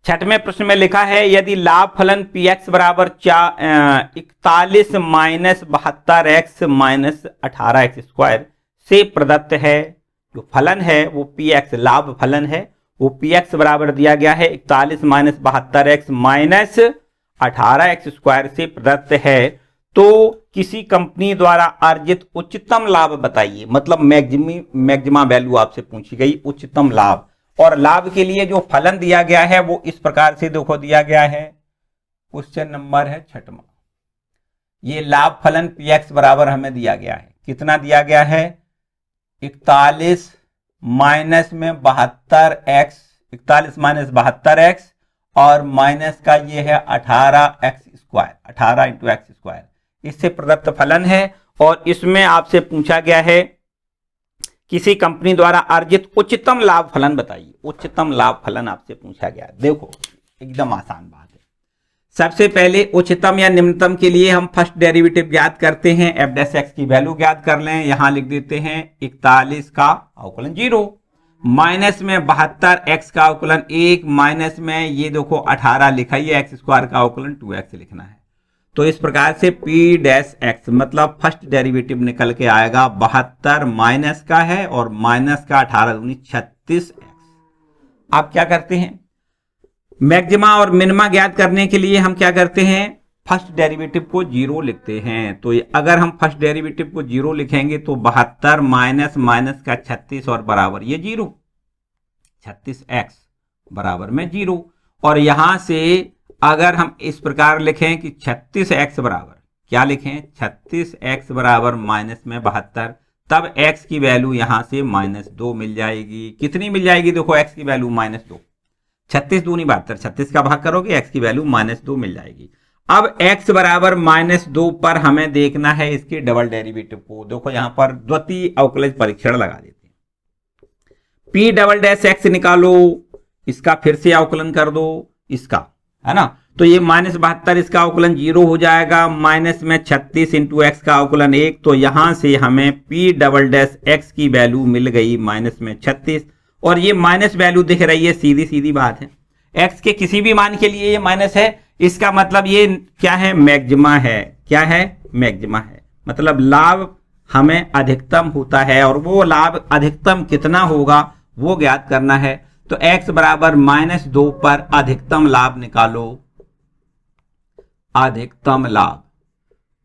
छठवें प्रश्न में लिखा है यदि लाभ फलन पी एक्स बराबर 41 minus 72 x minus 18 x square से प्रदत्त है, जो फलन है वो पी एक्स लाभ फलन है, वो पी एक्स बराबर दिया गया है 41 minus 72 x minus 18 x square से प्रदत्त है, तो किसी कंपनी द्वारा अर्जित उच्चतम लाभ बताइए। मतलब मैक्सिमा वैल्यू आपसे पूछी गई, उच्चतम लाभ। और लाभ के लिए जो फलन दिया गया है वो इस प्रकार से देखो दिया गया है, क्वेश्चन नंबर है 6वां। ये लाभ फलन पी एक्स बराबर हमें दिया गया है, कितना दिया गया है 41 माइनस में 72 एक्स, 41 माइनस 72 एक्स और माइनस का ये है 18 x square, 18 into x square, इससे प्रदत्त फलन है। और इसमें आपसे पूछा गया है किसी कंपनी द्वारा अर्जित उच्चतम लाभ फलन बताइए। उच्चतम लाभ फलन आपसे पूछा गया। देखो एकदम आसान बात है। सबसे पहले उच्चतम या निम्नतम के लिए हम फर्स्ट डेरिवेटिव ज्ञात करते हैं, एफ डैश एक्स की वैल्यू ज्ञात कर लें। यहां लिख देते हैं 41 का अवकलन 0 माइनस में 72 एक्स का अवकलन 1 माइनस में ये देखो 18 लिखा है, एक्स स्क्वायर का अवकलन 2x लिखना है। तो इस प्रकार से p डैश एक्स मतलब फर्स्ट डेरिवेटिव निकल के आएगा 72 माइनस का है और माइनस का 18 दूनी 36 एक्स। आप क्या करते हैं मैक्सिमा और मिनिमा ज्ञात करने के लिए हम क्या करते हैं फर्स्ट डेरिवेटिव को 0 लिखते हैं। तो अगर हम फर्स्ट डेरिवेटिव को 0 लिखेंगे तो 72 माइनस माइनस का 36 और बराबर ये 0, 36 एक्स बराबर में 0। और यहां से अगर हम इस प्रकार लिखें कि 36 एक्स बराबर क्या लिखें 36 एक्स बराबर माइनस में 72, तब एक्स की वैल्यू यहां से -2 मिल जाएगी। कितनी मिल जाएगी देखो एक्स की वैल्यू -2, 36 दूनी 72, 36 का भाग करोगे एक्स की वैल्यू -2 मिल जाएगी। अब x बराबर -2 पर हमें देखना है इसके डबल डेरिवेटिव को। देखो यहां पर द्वितीय अवकलज परीक्षण लगा देते हैं। p डबल डैश एक्स निकालो, इसका फिर से अवकलन कर दो, इसका है ना, तो ये -72 इसका अवकलन 0 हो जाएगा, माइनस में 36 इंटू एक्स का अवकलन 1। तो यहां से हमें p डबल डैश एक्स की वैल्यू मिल गई माइनस में 36 और ये माइनस वैल्यू दिख रही है, सीधी सीधी बात है x के किसी भी मान के लिए ये माइनस है, इसका मतलब ये क्या है मैक्सिमा है। क्या है मैक्सिमा है, मतलब लाभ हमें अधिकतम होता है और वो लाभ अधिकतम कितना होगा वो ज्ञात करना है। तो x बराबर -2 पर अधिकतम लाभ निकालो। अधिकतम लाभ,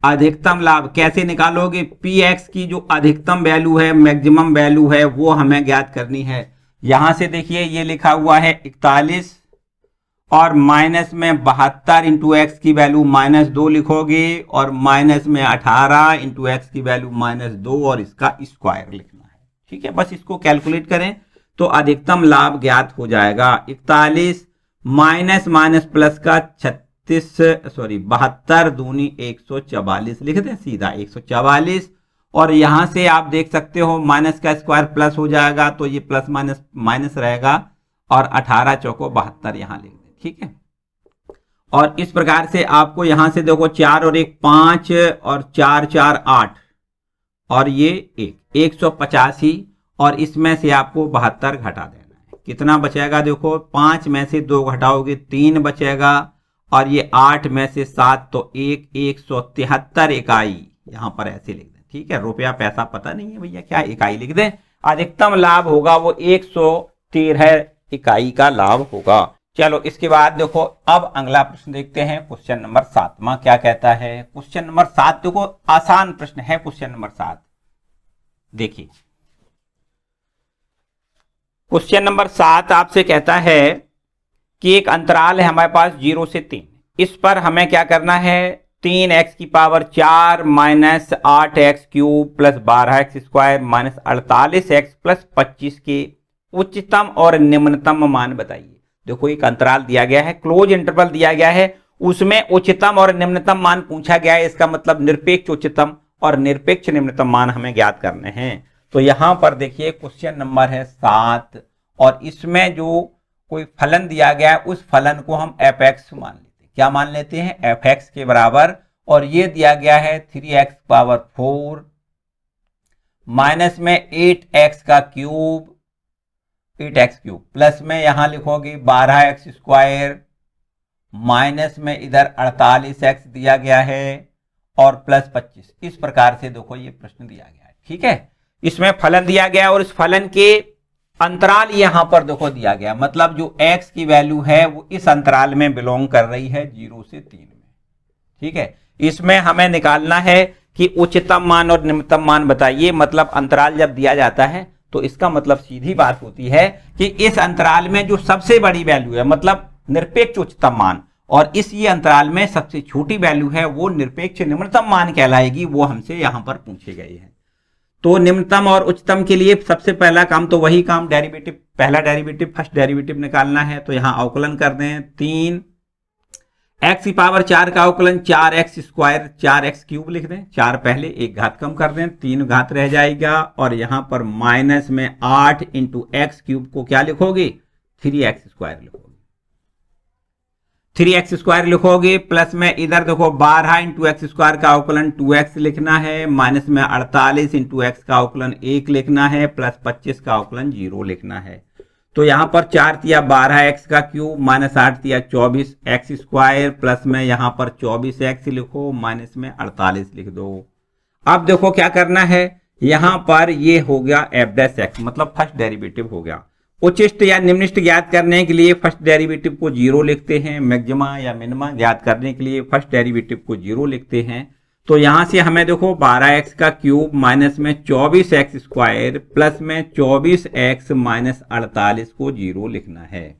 अधिकतम लाभ कैसे निकालोगे, px की जो अधिकतम वैल्यू है मैक्सिमम वैल्यू है वो हमें ज्ञात करनी है। यहां से देखिए ये लिखा हुआ है 41 और माइनस में 72 इंटू एक्स की वैल्यू -2 लिखोगे और माइनस में 18 इंटू एक्स की वैल्यू -2 और इसका स्क्वायर लिखना है। ठीक है, बस इसको कैलकुलेट करें तो अधिकतम लाभ ज्ञात हो जाएगा। 41 माइनस माइनस प्लस का 72 दूनी 144 लिख दें सीधा 144। और यहां से आप देख सकते हो माइनस का स्क्वायर प्लस हो जाएगा तो ये प्लस माइनस माइनस रहेगा और 18 चौको 72 यहां लिख दें। ठीक है, और इस प्रकार से आपको यहां से देखो 4 और 1 5 और 4 4 8 और ये 185 और इसमें से आपको 72 घटा देना है। कितना बचेगा देखो 5 में से 2 घटाओगे 3 बचेगा और ये 8 में से 7 तो 173 इकाई यहां पर ऐसे लिख दें। ठीक है, रुपया पैसा पता नहीं है भैया क्या, इकाई लिख दें। अधिकतम लाभ होगा वो 113 इकाई का लाभ होगा। चलो इसके बाद देखो अब अगला प्रश्न देखते हैं, क्वेश्चन नंबर 7वां क्या कहता है। क्वेश्चन नंबर 7 देखो आसान प्रश्न है। क्वेश्चन नंबर 7 देखिए, क्वेश्चन नंबर 7 आपसे कहता है कि एक अंतराल है हमारे पास 0 से 3, इस पर हमें क्या करना है 3x की power 4 minus 8x cube plus 12x square minus 48x plus 25 के उच्चतम और निम्नतम मान बताइए। देखो एक अंतराल दिया गया है, क्लोज इंटरवल दिया गया है, उसमें उच्चतम और निम्नतम मान पूछा गया है। इसका मतलब निरपेक्ष उच्चतम और निरपेक्ष निम्नतम मान हमें ज्ञात करने हैं। तो यहां पर देखिए क्वेश्चन नंबर है 7 और इसमें जो कोई फलन दिया गया है उस फलन को हम fx मान लेते हैं। क्या मान लेते हैं fx के बराबर, और ये दिया गया है 3x पावर 4 माइनस में 8x का क्यूब 8x³ प्लस में यहां लिखोगे 12x² माइनस में इधर 48x दिया गया है और प्लस 25। इस प्रकार से देखो ये प्रश्न दिया गया है। ठीक है, इसमें फलन दिया गया और इस फलन के अंतराल यहां पर देखो दिया गया, मतलब जो x की वैल्यू है वो इस अंतराल में बिलोंग कर रही है 0 से 3 में। ठीक है, इसमें हमें निकालना है कि उच्चतम मान और निम्नतम मान बताइए। मतलब अंतराल जब दिया जाता है तो इसका मतलब सीधी बात होती है कि इस अंतराल में जो सबसे बड़ी वैल्यू है, मतलब निरपेक्ष उच्चतम मान, और इस ये अंतराल में सबसे छोटी वैल्यू है वो निरपेक्ष निम्नतम मान कहलाएगी। वो हमसे यहां पर पूछे गए हैं। तो निम्नतम और उच्चतम के लिए सबसे पहला काम तो वही काम, डेरिवेटिव, पहला डेरिवेटिव, फर्स्ट डेरिवेटिव निकालना है। तो यहां अवकलन कर दें, 3x⁴ का अवकलन 4x² 4x³ लिख दें, 4 पहले, एक घात कम कर दें, 3 घात रह जाएगा। और यहां पर माइनस में 8 × x³ को क्या लिखोगे, 3x² लिखोगे, 3x² लिखोगे। प्लस में इधर देखो 12 × x² का अवकलन 2x लिखना है, माइनस में 48 × x का अवकलन 1 लिखना है, प्लस 25 का अवकलन 0 लिखना है। तो यहां पर 4 तिया 12x³ माइनस 8 तिया 24x², प्लस में यहां पर 24x लिखो, माइनस में 48 लिख दो। अब देखो क्या करना है, यहां पर ये हो गया f', मतलब फर्स्ट डेरिवेटिव हो गया। उच्चिष्ट या निम्निष्ट ज्ञात करने के लिए फर्स्ट डेरिवेटिव को 0 लिखते हैं, मैक्सिमा या मिनिमा ज्ञात करने के लिए फर्स्ट डेरिवेटिव को 0 लिखते हैं। तो यहां से हमें देखो 12x³ माइनस में 24x² प्लस में 24x माइनस 48 को 0 लिखना है।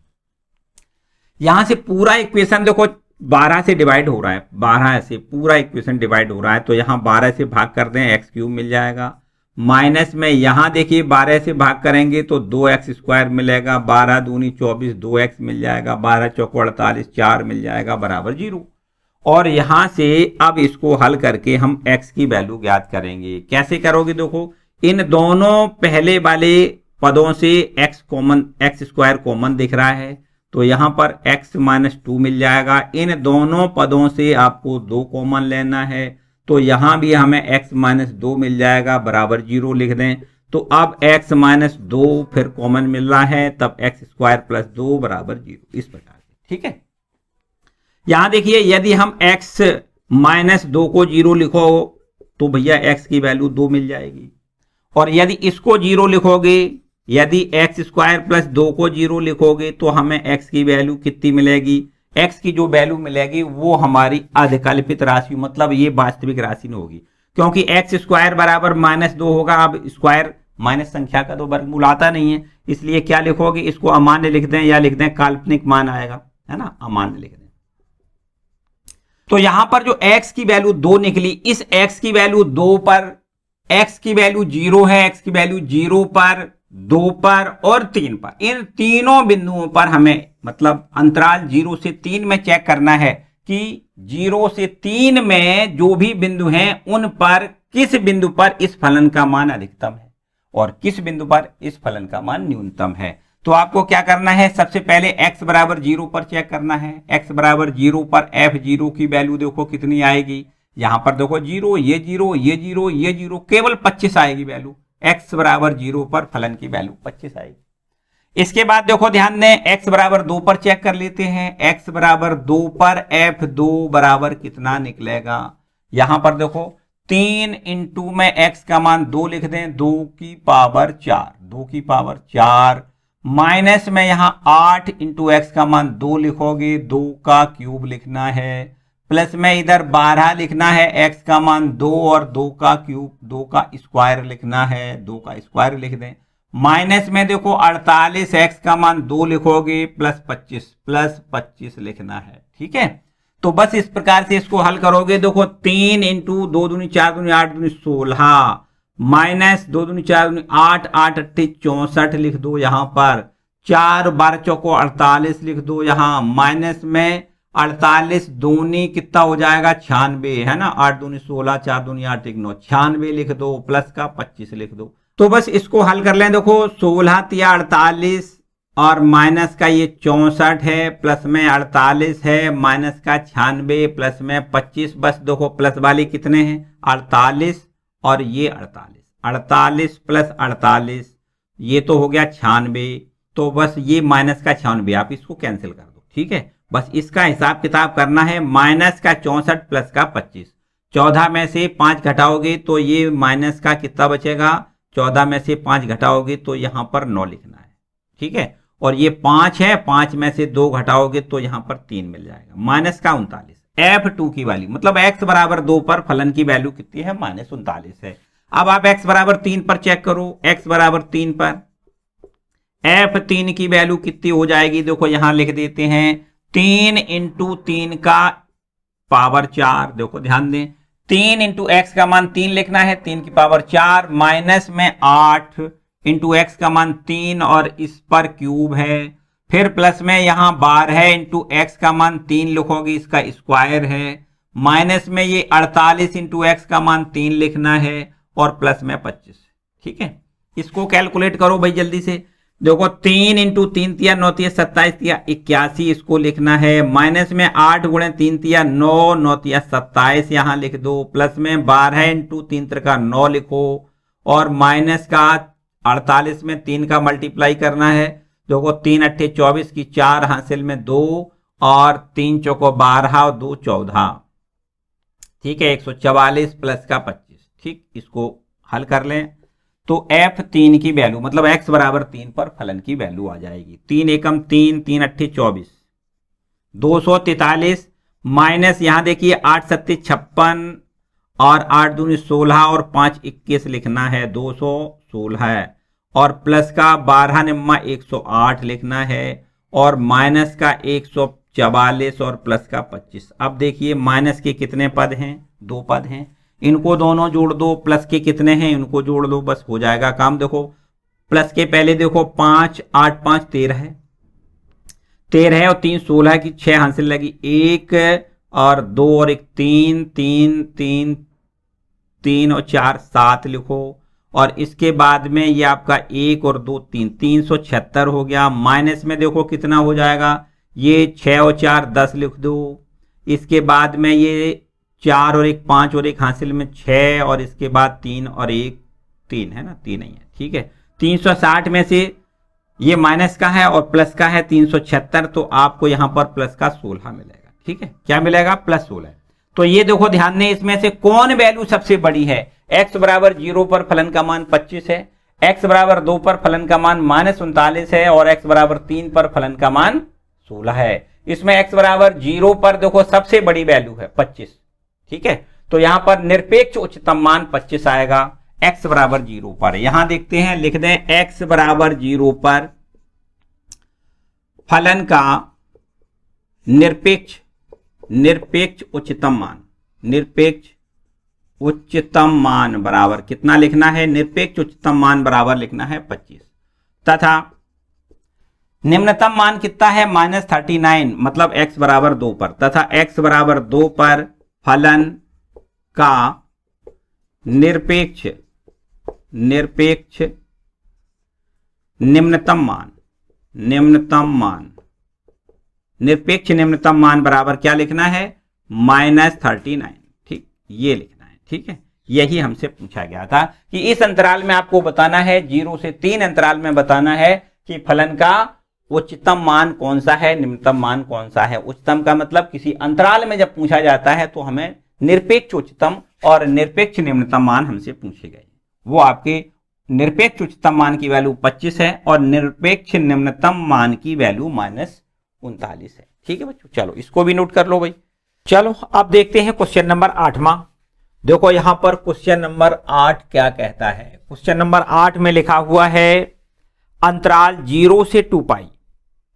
यहां से पूरा इक्वेशन देखो 12 से डिवाइड हो रहा है, 12 से पूरा इक्वेशन डिवाइड हो रहा है। तो यहां 12 से भाग कर दें, x³ मिल जाएगा। माइनस में यहां देखिए 12 से भाग करेंगे तो 2x² मिलेगा, 12 दूनी 24, 2x मिल जाएगा, 12 चौको 48, 4 मिल जाएगा, बराबर 0। और यहां से अब इसको हल करके हम x की वैल्यू ज्ञात करेंगे। कैसे करोगे, देखो इन दोनों पहले वाले पदों से x² कॉमन दिख रहा है, तो यहां पर x - 2 मिल जाएगा। इन दोनों पदों से आपको 2 कॉमन लेना है, तो यहां भी हमें x - 2 मिल जाएगा, बराबर 0 लिख दें। तो अब x - 2 फिर कॉमन मिल रहा है, तब x² + 2 बराबर 0, इस प्रकार से। ठीक है, यहां देखिए यदि हम x - 2 को 0 लिखो तो भैया x की वैल्यू 2 मिल जाएगी। और यदि इसको 0 लिखोगे, यदि x² + 2 को 0 लिखोगे तो हमें x की वैल्यू कितनी मिलेगी, x की जो वैल्यू मिलेगी वो हमारी अधिकल्पित राशि, मतलब ये वास्तविक राशि नहीं होगी, क्योंकि x² बराबर -2 होगा। अब स्क्वायर माइनस संख्या का तो वर्गमूल आता नहीं है, इसलिए क्या लिखोगे, इसको अमान्य लिख दें या लिख दें काल्पनिक मान आएगा, है ना, अमान्य लिख दें। तो यहां पर जो x की वैल्यू 2 निकली, इस x की वैल्यू 2 पर, x की वैल्यू 0 है, x की वैल्यू 0 पर, 2 पर और 3 पर, इन तीनों बिंदुओं पर हमें मतलब अंतराल 0 से 3 में चेक करना है कि 0 से 3 में जो भी बिंदु हैं उन पर किस बिंदु पर इस फलन का मान अधिकतम है और किस बिंदु पर इस फलन का मान न्यूनतम है। तो आपको क्या करना है, सबसे पहले x बराबर 0 पर चेक करना है। x बराबर 0 पर f0 की वैल्यू देखो कितनी आएगी, यहां पर देखो 0, ये 0, ये 0, ये 0, केवल 25 आएगी वैल्यू। x बराबर 0 पर फलन की वैल्यू 25 आएगी। इसके बाद देखो ध्यान दें, x बराबर 2 पर चेक कर लेते हैं। x बराबर 2 पर f2 बराबर कितना निकलेगा, यहां पर देखो 3 × में x का मान 2 लिख दें, 2 की पावर 4, 2 की पावर 4, माइनस में यहां 8 × x का मान 2 लिखोगे, 2 का क्यूब लिखना है, प्लस में इधर 12 लिखना है, x का मान 2 और 2 का क्यूब, 2 का स्क्वायर लिखना है, 2 का स्क्वायर लिख दें। माइनस में देखो 48, x का मान 2 लिखोगे, प्लस 25 लिखना है। ठीक है, तो बस इस प्रकार से इसको हल करोगे। देखो 3 × 2 दूनी 4 दूनी 8 दूनी 16, माइनस 2 दूनी 4 दूनी 8, 8 8 64 लिख दो यहां पर, 4 12 चौको 48 लिख दो यहां, माइनस में 48 दूनी कितना हो जाएगा 96, है ना, 8 दूनी 16, 4 दूनी 8 1 9, 96 लिख दो, प्लस का 25 लिख दो। तो बस इसको हल कर लें। देखो 16 तिया 48 और माइनस का ये 64 है, प्लस में 48 है, माइनस का 96, प्लस में 25, बस देखो प्लस वाले कितने हैं 48 और ये 48, 48 + 48 ये तो हो गया 96। तो बस ये माइनस का 96, आप इसको कैंसिल कर दो, ठीक है। बस इसका हिसाब किताब करना है, माइनस का 64 प्लस का 25, 14 में से 5 घटाओगे तो ये माइनस का कितना बचेगा, 14 में से 5 घटाओगे तो यहां पर 9 लिखना है, ठीक है। और ये 5 है, 5 में से 2 घटाओगे तो यहां पर 3 मिल जाएगा, माइनस का 39। F2 की वैल्यू मतलब x बराबर 2 पर फलन की वैल्यू कितनी है, -39 है। अब आप x बराबर 3 पर चेक करो, x बराबर 3 पर F3 की वैल्यू कितनी हो जाएगी, देखो यहां लिख देते हैं 3 इंटू 3 का पावर 4, देखो ध्यान दें 3 इंटू एक्स का मान 3 लिखना है, 3 की पावर 4, माइनस में 8 इंटू एक्स का मान 3 और इस पर क्यूब है, फिर प्लस में यहां 12 है इंटू एक्स का मान 3 लिखोगे, इसका स्क्वायर है, माइनस में ये 48 इंटू एक्स का मान 3 लिखना है और प्लस में 25, ठीक है। इसको कैलकुलेट करो भाई जल्दी से, देखो 3 इंटू 3 तिया 9 तिया 27 तिया 81, इसको लिखना है, माइनस में 8 गुणे 3 तिया 9, 9 तिया 27 यहां लिख दो, प्लस में 12 इंटू 3 का 9 लिखो और माइनस का 48 में 3 का मल्टीप्लाई करना है, देखो 3 अट्ठे 24 की 4 हासिल में 2 और 3 चौको 12 और 2 14, ठीक है, 144 प्लस का 25, ठीक। इसको हल कर लें तो F3 की वैल्यू मतलब x बराबर 3 पर फलन की वैल्यू आ जाएगी, 3 एकम 3, 3 अट्ठे 24, 243 माइनस यहां देखिए 8 सत्ते 56 और 8 दूनी 16 और 5 21 लिखना है, 216 है और प्लस का 12 निम्मा 108 लिखना है और माइनस का 144 और प्लस का 25। अब देखिए माइनस के कितने पद हैं, 2 पद हैं, इनको दोनों जोड़ दो, प्लस के कितने हैं इनको जोड़ दो, बस हो जाएगा काम। देखो प्लस के पहले देखो 5 8 5 13 है, 13 है और 3 16 की 6 हासिल लगी, 1 और 2 और 1 3 3 3 3 और 4 7 लिखो और इसके बाद में ये आपका 1 और 2 3 376 हो गया, माइनस में देखो कितना हो जाएगा, ये 6 और 4 10 लिख दो, इसके बाद में ये 4 और 1 5 और 1 हासिल में 6 और इसके बाद 3 और 1 3 है ना, 3 नहीं है, ठीक है। 360 में से ये माइनस का है और प्लस का है 376, तो आपको यहां पर प्लस का 16 मिलेगा, ठीक है। क्या मिलेगा, +16। तो ये देखो ध्यान दें, इसमें से कौन वैल्यू सबसे बड़ी है, x बराबर 0 पर फलन का मान 25 है, x बराबर 2 पर फलन का मान -39 है और x बराबर 3 पर फलन का मान 16 है। इसमें x बराबर 0 पर देखो सबसे बड़ी वैल्यू है 25, ठीक है। तो यहां पर निरपेक्ष उच्चतम मान 25 आएगा x बराबर 0 पर। यहां देखते हैं, लिख दें x बराबर 0 पर फलन का निरपेक्ष उच्चतम मान बराबर कितना लिखना है, निरपेक्ष उच्चतम मान बराबर लिखना है 25 तथा निम्नतम मान कितना है -39 मतलब x बराबर 2 पर, तथा x बराबर 2 पर फलन का निरपेक्ष निम्नतम मान बराबर क्या लिखना है, -39, ठीक, ये लिखना है, ठीक है। यही हमसे पूछा गया था कि इस अंतराल में आपको बताना है, 0 से 3 अंतराल में बताना है कि फलन का उच्चतम मान कौन सा है, निम्नतम मान कौन सा है। उच्चतम का मतलब किसी अंतराल में जब पूछा जाता है तो हमें निरपेक्ष उच्चतम और निरपेक्ष निम्नतम मान हमसे पूछे गए, वो आपके निरपेक्ष उच्चतम मान की वैल्यू 25 है और निरपेक्ष निम्नतम मान की वैल्यू -39 है, ठीक है बच्चों। चलो इसको भी नोट कर लो भाई। चलो अब देखते हैं क्वेश्चन नंबर 8वां। देखो यहां पर क्वेश्चन नंबर 8 क्या कहता है। क्वेश्चन नंबर 8 में लिखा हुआ है अंतराल 0 से 2 पाई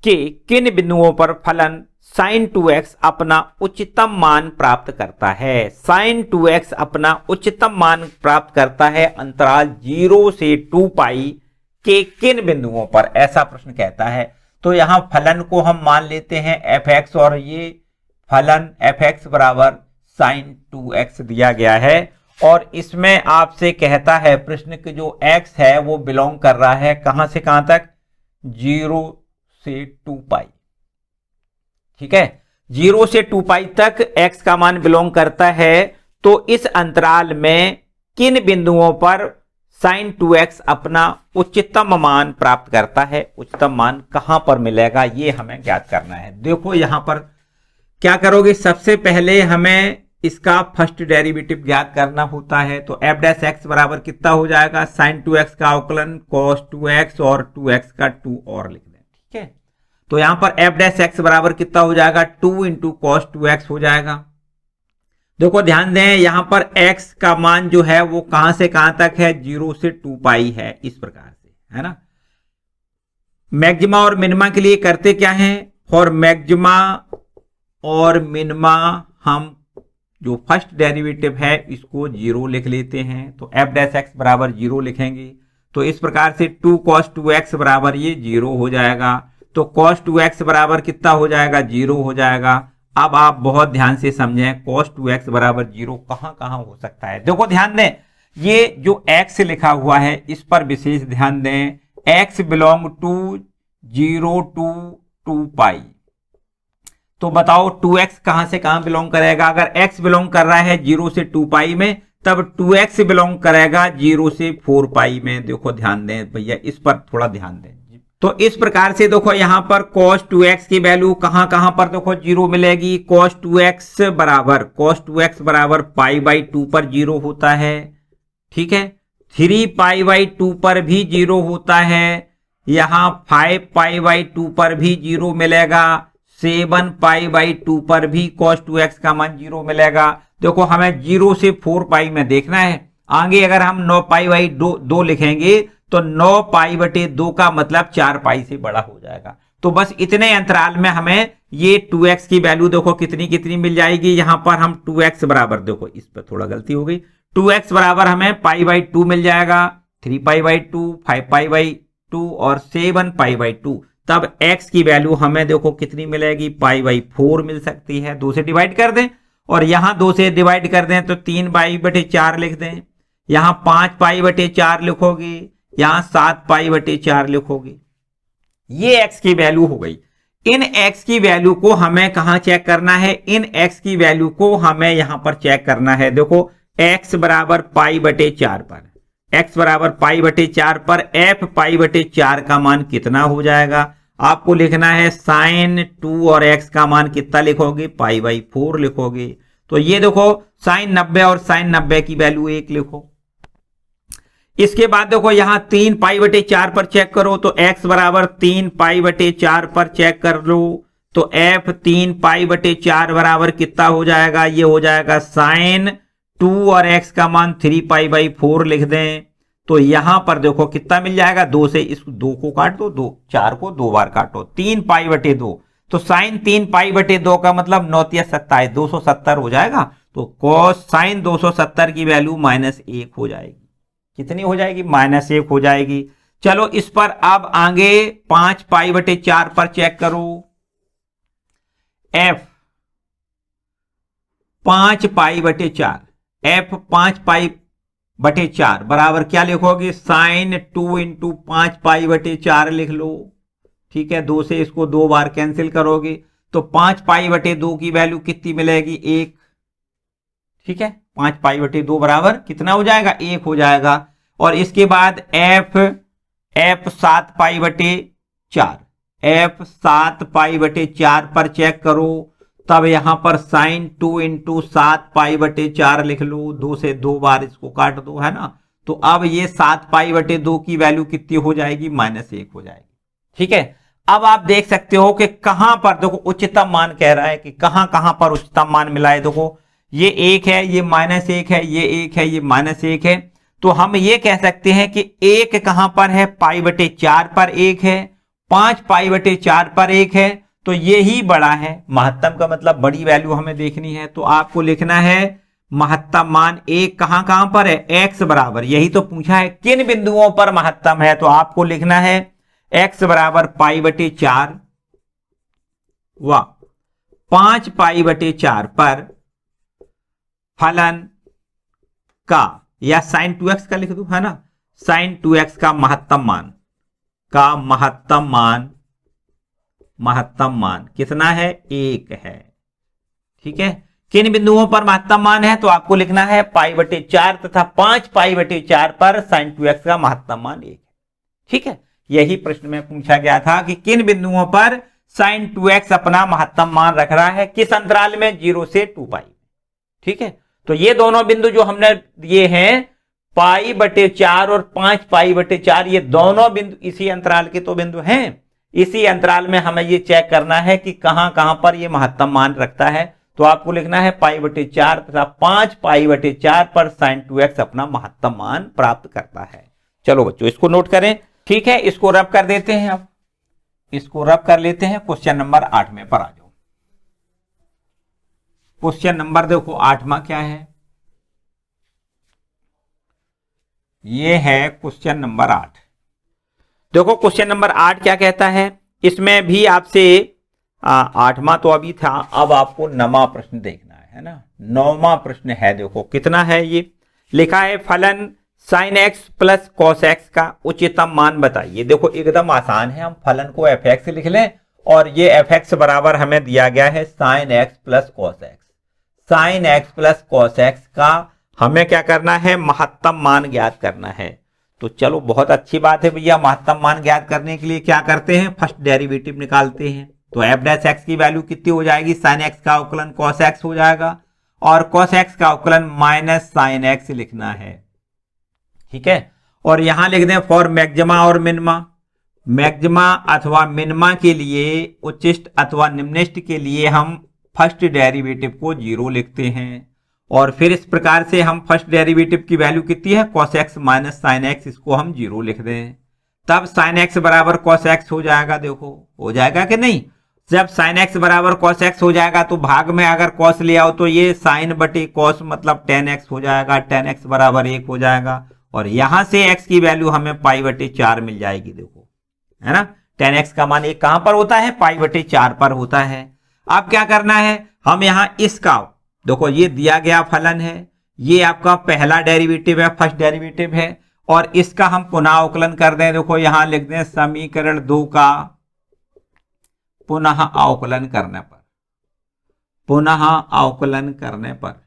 के किन बिंदुओं पर फलन sin 2x अपना उच्चतम मान प्राप्त करता है। sin 2x अपना उच्चतम मान प्राप्त करता है अंतराल 0 से 2 पाई के किन बिंदुओं पर, ऐसा प्रश्न कहता है। तो यहां फलन को हम मान लेते हैं fx और ये फलन fx बराबर sin 2x दिया गया है और इसमें आपसे कहता है प्रश्न कि जो x है वो बिलोंग कर रहा है कहां से कहां तक, 0 से 2 पाई, ठीक है। 0 से 2 पाई तक x का मान बिलोंग करता है। तो इस अंतराल में किन बिंदुओं पर साइन 2x अपना उच्चतम मान प्राप्त करता है। उच्चतम मान कहां पर मिलेगा ये हमें ज्ञात करना है। देखो यहां पर क्या करोगे, सबसे पहले हमें इसका फर्स्ट डेरिवेटिव ज्ञात करना होता है। तो एफ डैश एक्स बराबर कितना हो जाएगा, साइन 2x का अवकलन cos 2x और 2x का 2 और लिख दें। ठीक है, तो यहां पर एफ डैश एक्स बराबर कितना हो जाएगा, 2 इंटू कॉस 2x हो जाएगा। देखो ध्यान दें यहां पर x का मान जो है वो कहां से कहां तक है, 0 से 2 पाई है, इस प्रकार से, है ना। मैक्सिमा और मिनिमा के लिए करते क्या है, फॉर मैक्सिमा और मिनिमा हम जो फर्स्ट डेरिवेटिव है इसको 0 लिख लेते हैं। तो एफ डैश एक्स बराबर 0 लिखेंगे। तो इस प्रकार से 2 cos 2x बराबर ये 0 हो जाएगा। तो cos 2x बराबर कितना हो जाएगा, 0 हो जाएगा। अब आप बहुत ध्यान से समझें, cos 2x बराबर 0 कहां कहां हो सकता है। देखो ध्यान दें, ये जो x लिखा हुआ है इस पर विशेष ध्यान दें। x बिलोंग टू 0 टू 2 पाई। तो बताओ 2x कहां से कहां बिलोंग करेगा। अगर x बिलोंग कर रहा है 0 से 2 पाई में, तब 2x बिलोंग करेगा 0 से 4 पाई में। देखो ध्यान दें भैया, इस पर थोड़ा ध्यान दें। तो इस प्रकार से देखो यहां पर cos 2x की वैल्यू कहां कहां पर देखो 0 मिलेगी। cos 2x बराबर पाई बाई 2 पर 0 होता है। ठीक है, 3 पाई बाई 2 पर भी 0 होता है। यहां 5 पाई बाई 2 पर भी 0 मिलेगा। 7 पाई बाई 2 पर भी cos 2x का मान 0 मिलेगा। देखो हमें 0 से 4 पाई में देखना है। आगे अगर हम 9 पाई बाई 2 लिखेंगे तो 9 पाई बटे 2 का मतलब 4 पाई से बड़ा हो जाएगा। तो बस इतने अंतराल में हमें ये 2x की वैल्यू देखो कितनी कितनी मिल जाएगी। यहां पर हम 2x बराबर, देखो इस पर थोड़ा गलती हो गई, 2x बराबर हमें पाई बाई 2 मिल जाएगा। 3 पाई बाई 2, 5 पाई बाई 2 और 7 पाई बाई 2। तब x की वैल्यू हमें देखो कितनी मिलेगी, पाई बाई 4 मिल सकती है। 2 से डिवाइड कर दें और यहां 2 से डिवाइड कर दें तो 3 पाई बटे 4 लिख दें। यहां 5 पाई बटे 4 लिखोगे, यहां 7 पाई बटे 4 लिखोगे। ये x की वैल्यू हो गई। इन x की वैल्यू को हमें कहां चेक करना है, इन x की वैल्यू को हमें यहां पर चेक करना है। देखो x बराबर पाई बटे 4 पर, x बराबर पाई बटे 4 पर f पाई बटे 4 का मान कितना हो जाएगा। आपको लिखना है साइन 2 और x का मान कितना लिखोगे, पाई बाई 4 लिखोगे। तो ये देखो साइन 90 और साइन 90 की वैल्यू 1 लिखो। इसके बाद देखो यहां 3 पाई बटे 4 पर चेक करो। तो x बराबर 3 पाई बटे 4 पर चेक कर लो। तो f 3 पाई बटे 4 बराबर कितना हो जाएगा, ये हो जाएगा साइन 2 और x का मान 3 पाई बाई 4 लिख दें। तो यहां पर देखो कितना मिल जाएगा, 2 से इस 2 को काट दो, 4 को 2 बार काटो, 3 पाई बटे 2। तो साइन 3 पाई बटे 2 का मतलब 9 × 27, 270 हो जाएगा। तो cos साइन 270 की वैल्यू -1 हो जाएगी। कितनी हो जाएगी, -1 हो जाएगी। चलो इस पर अब आगे 5 पाई बटे 4 पर चेक करो। f 5 पाई बटे 4, f 5 पाई बटे 4 बराबर क्या लिखोगे, साइन 2 इंटू 5 पाई बटे 4 लिख लो। ठीक है, 2 से इसको 2 बार कैंसिल करोगे तो 5 पाई बटे 2 की वैल्यू कितनी मिलेगी, 1। ठीक है, 5 पाई बटे 2 बराबर कितना हो जाएगा, 1 हो जाएगा। और इसके बाद f 7 पाई बटे 4, f 7 पाई बटे 4 पर चेक करो। तब यहां पर साइन 2 इंटू 7 पाई बटे 4 लिख लो। 2 से 2 बार इसको काट दो, है ना। तो अब ये 7 पाई बटे 2 की वैल्यू कितनी हो जाएगी, -1 हो जाएगी। ठीक है, अब आप देख सकते हो कि कहां पर देखो उच्चतम मान कह रहा है कि कहां कहां पर उच्चतम मान मिला है। देखो ये 1 है, ये -1 है, ये 1 है, ये -1 है। तो हम ये कह सकते हैं कि 1 कहां पर है, पाई बटे 4 पर 1 है, 5 पाई बटे 4 पर 1 है। तो ये ही बड़ा है। महत्तम का मतलब बड़ी वैल्यू हमें देखनी है। तो आपको लिखना है महत्तम मान 1 कहां कहां पर है, x बराबर, यही तो पूछा है किन बिंदुओं पर महत्तम है। तो आपको लिखना है x बराबर पाई बटे 4 व 5 पाई बटे 4 पर फलन का, या साइन 2x का लिख दो, है ना, साइन 2x का महत्तम मान कितना है, 1 है। ठीक है, किन बिंदुओं पर महत्तम मान है, तो आपको लिखना है π/4 तथा 5 π/4 पर sin 2x का महत्तम मान 1 है। ठीक है, यही प्रश्न में पूछा गया था कि किन बिंदुओं पर sin 2x अपना महत्तम मान रख रहा है, किस अंतराल में, 0 से 2π। ठीक है, तो ये दोनों बिंदु जो हमने दिए हैं π/4 और 5 π/4, ये दोनों बिंदु इसी अंतराल के तो बिंदु हैं। इसी अंतराल में हमें ये चेक करना है कि कहां कहां पर ये महत्तम मान रखता है, तो आपको लिखना है π/4 तथा 5 π/4 पर sin 2x अपना महत्तम मान प्राप्त करता है। चलो बच्चों इसको नोट करें। ठीक है, इसको रब कर देते हैं। अब इसको रब कर लेते हैं। क्वेश्चन नंबर 8 में पर आ जाओ। क्वेश्चन नंबर देखो 8वां क्या है, ये है क्वेश्चन नंबर 8। देखो क्वेश्चन नंबर 8 क्या कहता है, इसमें भी आपसे 8वां तो अभी था, अब आपको 9वां प्रश्न देखना है ना। 9वां प्रश्न है, देखो कितना है, ये लिखा है फलन sin x plus cos x का उच्चतम मान बताइए। देखो एकदम आसान है, हम फलन को fx लिख लें और ये fx बराबर हमें दिया गया है sin x plus cos x। sin x plus cos x का हमें क्या करना है, महत्तम मान ज्ञात करना है। तो चलो बहुत अच्छी बात है भैया, महत्तम मान ज्ञात करने के लिए क्या करते हैं, फर्स्ट डेरिवेटिव निकालते हैं। तो f डैश x की वैल्यू कितनी हो जाएगी, sin x का अवकलन cos x हो जाएगा और cos x का अवकलन माइनस sin x लिखना है। ठीक है, और यहां लिख दें फॉर मैक्सिमा और मिनिमा। मैक्सिमा अथवा मिनिमा के लिए, उच्चिष्ट अथवा निम्निष्ट के लिए हम फर्स्ट डेरिवेटिव को 0 लिखते हैं और फिर इस प्रकार से हम फर्स्ट डेरिवेटिव की वैल्यू कितनी है, cos x minus sin x, इसको हम 0 लिख दें। तब sin x बराबर cos x हो जाएगा। देखो हो जाएगा कि नहीं, जब sin x बराबर cos x हो जाएगा तो भाग में अगर cos ले आओ तो ये sin बटे cos मतलब tan x हो जाएगा, tan x बराबर 1 हो जाएगा और यहां से x की वैल्यू हमें π/4 मिल जाएगी। देखो है ना, tan x का मान 1 कहां पर होता है, π/4 पर होता है। अब क्या करना है, हम यहां इसका, देखो ये दिया गया फलन है, ये आपका पहला डेरिवेटिव है, फर्स्ट डेरिवेटिव है और इसका हम पुनः अवकलन कर दें। देखो यहां लिख दें समीकरण 2 का पुनः अवकलन करने पर, पुनः अवकलन करने पर।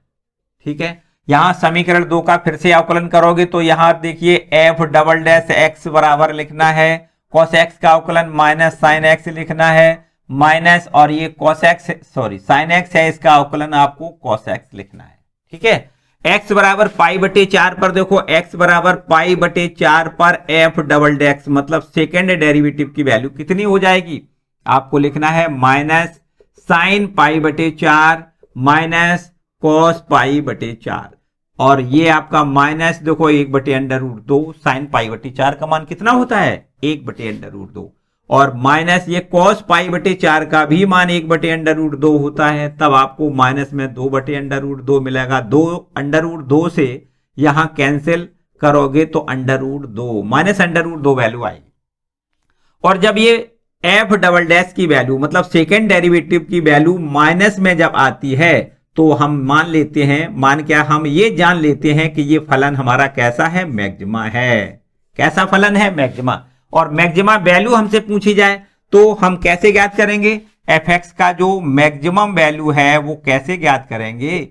ठीक है, यहां समीकरण 2 का फिर से अवकलन करोगे तो यहां देखिए f डबल डैश x बराबर लिखना है, cos x का अवकलन माइनस sin x लिखना है, माइनस और ये cos x sorry sin x है, इसका अवकलन आपको cos x लिखना है। ठीक है, x बराबर π/4 पर, देखो x बराबर π/4 पर f डबल डैश मतलब सेकेंड डेरिवेटिव की वैल्यू कितनी हो जाएगी, आपको लिखना है माइनस sin π/4 माइनस cos π/4 और ये आपका माइनस देखो 1/√2, sin π/4 का मान कितना होता है, 1/√2 और माइनस ये cos π/4 का भी मान 1/√2 होता है। तब आपको माइनस में 2/√2 मिलेगा। 2/√2 से यहां कैंसिल करोगे तो √2 माइनस √2 वैल्यू आएगी। और जब ये f डबल डैश की वैल्यू मतलब सेकेंड डेरिवेटिव की वैल्यू माइनस में जब आती है तो हम मान लेते हैं, मान क्या, हम ये जान लेते हैं कि ये फलन हमारा कैसा है, मैक्सिमा है। कैसा फलन है, मैक्सिमा। और मैक्सिमा वैल्यू हमसे पूछी जाए तो हम कैसे ज्ञात करेंगे, fx का जो मैक्सिमम वैल्यू है वो कैसे ज्ञात करेंगे,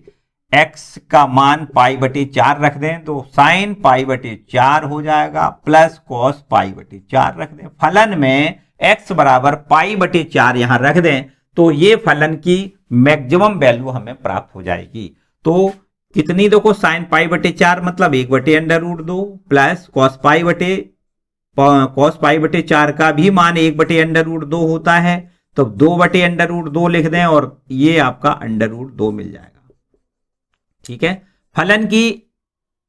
x का मान π/4 रख दें तो sin π/4 हो जाएगा प्लस cos π/4 रख दें। फलन में x बराबर π/4 यहां रख दें तो ये फलन की मैक्सिमम वैल्यू हमें प्राप्त हो जाएगी। तो कितनी, देखो sin π/4 मतलब 1/√2 प्लस cos π/4 का भी मान 1/√2 होता है, तो 2/√2 लिख दें और ये आपका √2 मिल जाएगा। ठीक है, फलन की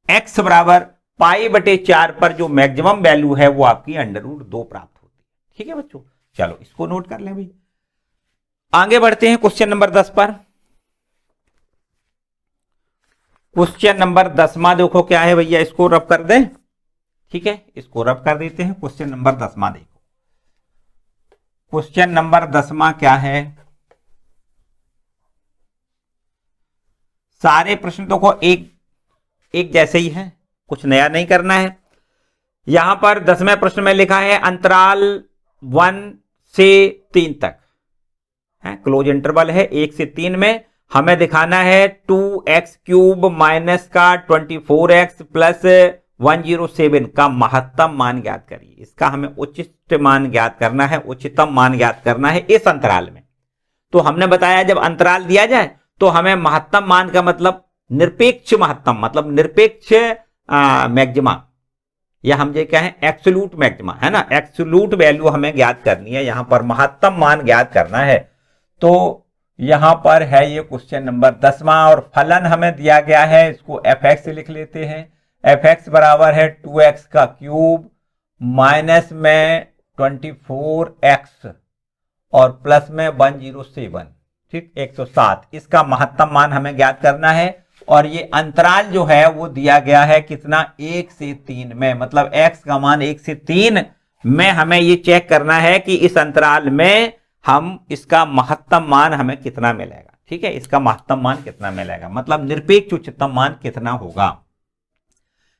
x बराबर π/4 पर जो मैक्सिमम वैल्यू है वो आपकी √2 प्राप्त होती है। ठीक है बच्चों, चलो इसको नोट कर लें भाई। आगे बढ़ते हैं क्वेश्चन नंबर 10 पर। क्वेश्चन नंबर 10वां देखो क्या है भैया, इसको रब कर दें। ठीक है, इसको रब कर देते हैं। क्वेश्चन नंबर 10वां देखो, क्वेश्चन नंबर 10वां क्या है, सारे प्रश्न देखो एक जैसे ही हैं, कुछ नया नहीं करना है। यहां पर 10वें प्रश्न में लिखा है अंतराल 1 से 3 तक है, क्लोज इंटरवल है 1 से 3 में हमें दिखाना है 2x³ माइनस का 24x प्लस 107 का महत्तम मान ज्ञात करिए। इसका हमें उचित मान ज्ञात करना है, उच्चतम मान ज्ञात करना है इस अंतराल में। तो हमने बताया जब अंतराल दिया जाए तो हमें महत्तम मान का मतलब निरपेक्ष महत्तम, मतलब निरपेक्ष मैक्सिमा, या हम ये कहें एब्सोल्यूट मैक्सिमा, है ना, एब्सोल्यूट वैल्यू हमें ज्ञात करनी है, यहां पर महत्तम मान ज्ञात करना है। तो यहां पर है ये क्वेश्चन नंबर 10वां, और फलन हमें दिया गया है, इसको fx लिख लेते हैं। fx बराबर है 2x³ माइनस में 24x और प्लस में 107, ठीक, 107। इसका महत्तम मान हमें ज्ञात करना है, और ये अंतराल जो है वो दिया गया है कितना, 1 से 3 में, मतलब x का मान 1 से 3 में हमें ये चेक करना है कि इस अंतराल में हम इसका महत्तम मान हमें कितना मिलेगा। ठीक है, इसका महत्तम मान कितना मिलेगा, मतलब निरपेक्ष उच्चतम मान कितना होगा।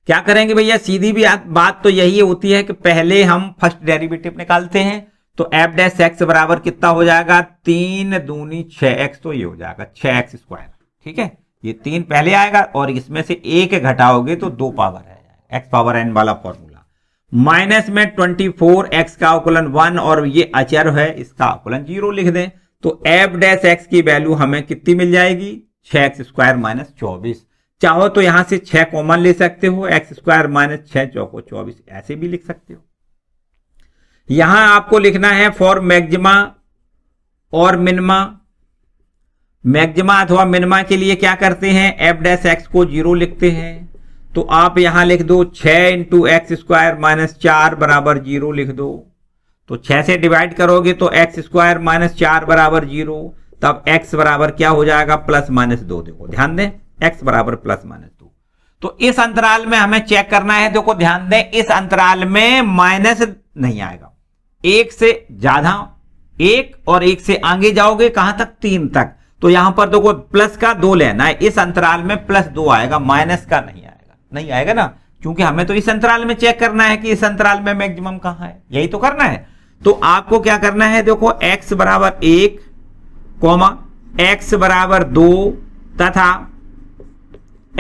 क्या करेंगे भैया, सीधी भी बात तो यही होती है कि पहले हम फर्स्ट डेरिवेटिव निकालते हैं। तो f' बराबर कितना हो जाएगा, 3 दूनी 6x, तो ये हो जाएगा 6x²। ठीक है, ये 3 पहले आएगा और इसमें से 1 घटाओगे तो 2 पावर आ जाएगा, x पावर n वाला फॉर्मूला। माइनस में 24x का अवकलन 1 और ये अचर है, इसका अवकलन 0 लिख दें। तो f' की वैल्यू हमें कितनी मिल जाएगी, 6x² माइनस 24। चाहो तो यहां से 6 कॉमन ले सकते हो, x² माइनस 6 चौको 24, ऐसे भी लिख सकते हो। यहां आपको लिखना है फॉर मैक्सिमा और मिनिमा। मैक्सिमा अथवा मिनिमा के लिए क्या करते हैं, f' को 0 लिखते हैं। तो आप यहां लिख दो 6 इंटू x² माइनस 4 बराबर 0 लिख दो। तो 6 से डिवाइड करोगे तो x² माइनस 4 बराबर 0, तब x बराबर क्या हो जाएगा, प्लस माइनस 2। देखो ध्यान दें, x बराबर प्लस माइनस 2। तो इस अंतराल में हमें चेक करना है, देखो ध्यान दें, इस अंतराल में माइनस नहीं आएगा, 1 से ज्यादा 1 और 1 से आगे जाओगे कहां तक, 3 तक। तो यहां पर देखो प्लस का 2 लेना है, इस अंतराल में प्लस 2 आएगा, माइनस का नहीं आएगा, नहीं आएगा ना, क्योंकि हमें तो इस अंतराल में चेक करना है कि इस अंतराल में मैक्सिमम कहां है, यही तो करना है। तो आपको क्या करना है, देखो x बराबर 1, x बराबर 2 तथा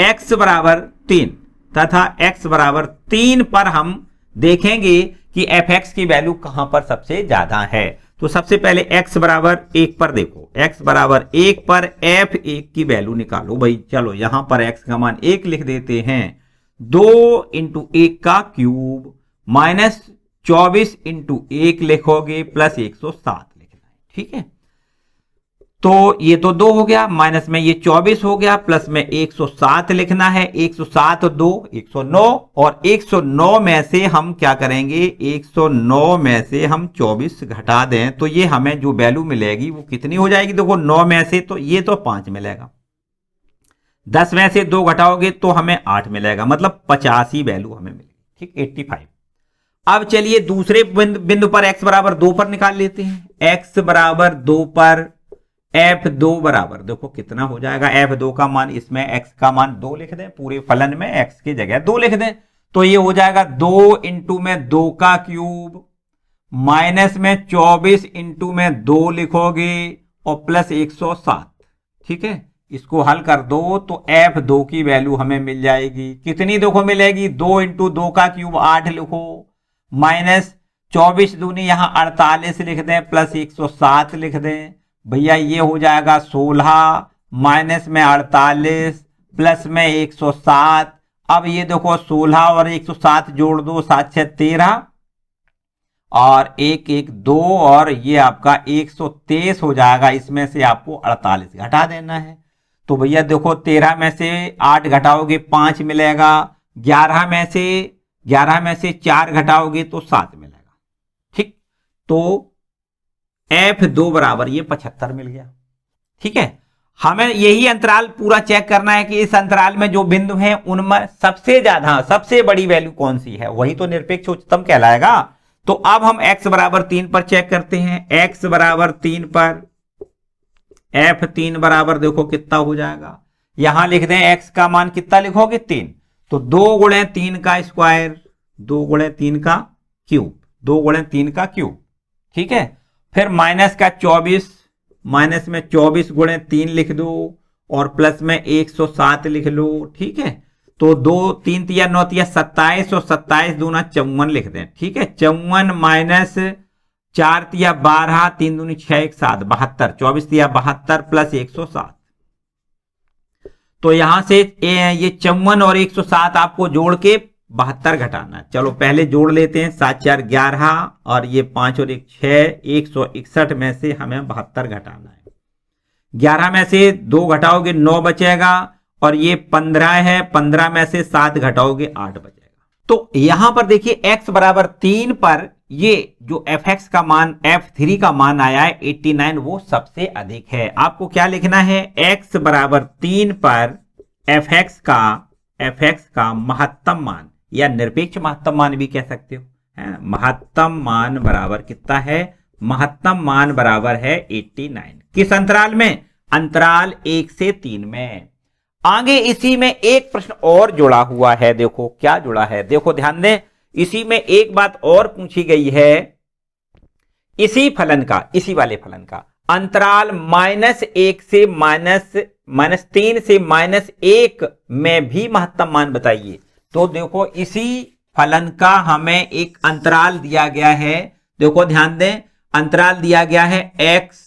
x बराबर 3 तथा x बराबर 3 पर हम देखेंगे कि fx की वैल्यू कहां पर सबसे ज्यादा है। तो सबसे पहले x बराबर 1 पर देखो, x बराबर 1 पर f1 की वैल्यू निकालो भाई। चलो यहां पर x का मान 1 लिख देते हैं। 2 इंटू 1 का क्यूब माइनस 24 इंटू 1 लिखोगे प्लस 107 लिखना है। ठीक है, तो ये तो 2 हो गया, माइनस में ये 24 हो गया, प्लस में 107 लिखना है। 107 2 109, और 109 में से हम क्या करेंगे, 109 में से हम 24 घटा दें तो ये हमें जो वैल्यू मिलेगी वो कितनी हो जाएगी। देखो 9 में से तो ये तो 5 मिलेगा, 10 में से 2 घटाओगे तो हमें 8 मिलेगा, मतलब 85 वैल्यू हमें मिलेगी। ठीक, 85। अब चलिए दूसरे बिंदु पर x बराबर 2 पर निकाल लेते हैं। x बराबर 2 पर f2 बराबर देखो कितना हो जाएगा, f2 का मान, इसमें x का मान 2 लिख दें, पूरे फलन में x की जगह 2 लिख दें। तो ये हो जाएगा 2 इंटू में 2 का क्यूब माइनस में 24 इंटू में 2 लिखोगे और प्लस 107। ठीक है, इसको हल कर दो तो f2 की वैल्यू हमें मिल जाएगी कितनी, देखो मिलेगी 2 इंटू 2 का क्यूब 8 लिखो, माइनस 24 दूनी यहां 48 लिख दें, प्लस 107 लिख दें। भैया ये हो जाएगा 16 माइनस में 48 प्लस में 107। अब ये देखो 16 और 107 जोड़ दो, 7 6 13 और 1 1 2 और ये आपका 123 हो जाएगा। इसमें से आपको 48 घटा देना है। तो भैया देखो 13 में से 8 घटाओगे 5 मिलेगा, 11 में से 4 घटाओगे तो 7 मिलेगा। ठीक, तो f2 बराबर ये 75 मिल गया। ठीक है, हमें यही अंतराल पूरा चेक करना है कि इस अंतराल में जो बिंदु हैं उनमें सबसे ज्यादा, सबसे बड़ी वैल्यू कौन सी है, वही तो निरपेक्ष उच्चतम कहलाएगा। तो अब हम x बराबर 3 पर चेक करते हैं। x बराबर 3 पर f3 बराबर देखो कितना हो जाएगा, यहां लिख दें x का मान कितना लिखोगे 3, तो 2 गुणे 3 का स्क्वायर, 2 गुणे 3 का क्यूब, 2 गुणे 3 का क्यूब। ठीक है, फिर माइनस का 24 माइनस में 24 गुणे 3 लिख दो और प्लस में 107 लिख लो। ठीक है, तो 2 3 तिया 9 तिया 27 और 27 दूना 54 लिख दें। ठीक है, 54 माइनस 4 तिया 12, 3 दूनी 6 1 7 72, 24 तिया 72 प्लस 107। तो यहां से ये 54 और 107 आपको जोड़ के 72 घटाना। चलो पहले जोड़ लेते हैं, 7 4 11 और ये 5 और 1 6, 161 में से हमें 72 घटाना है। 11 में से 2 घटाओगे 9 बचेगा और ये 15 है, 15 में से 7 घटाओगे 8 बचेगा। तो यहां पर देखिए x बराबर 3 पर ये जो fx का मान f3 का मान आया है 89, वो सबसे अधिक है। आपको क्या लिखना है, x बराबर 3 पर fx का महत्तम मान या निरपेक्ष महत्तम मान भी कह सकते हो, है? महत्तम मान बराबर कितना है, महत्तम मान बराबर है 89। किस अंतराल में, अंतराल 1 से 3 में। आगे इसी में एक प्रश्न और जुड़ा हुआ है, देखो क्या जुड़ा है, देखो ध्यान दें, इसी में एक बात और पूछी गई है, इसी फलन का, इसी वाले फलन का अंतराल -1 से -3 से -1 में भी महत्तम मान बताइए। तो देखो इसी फलन का हमें एक अंतराल दिया गया है, देखो ध्यान दें, अंतराल दिया गया है x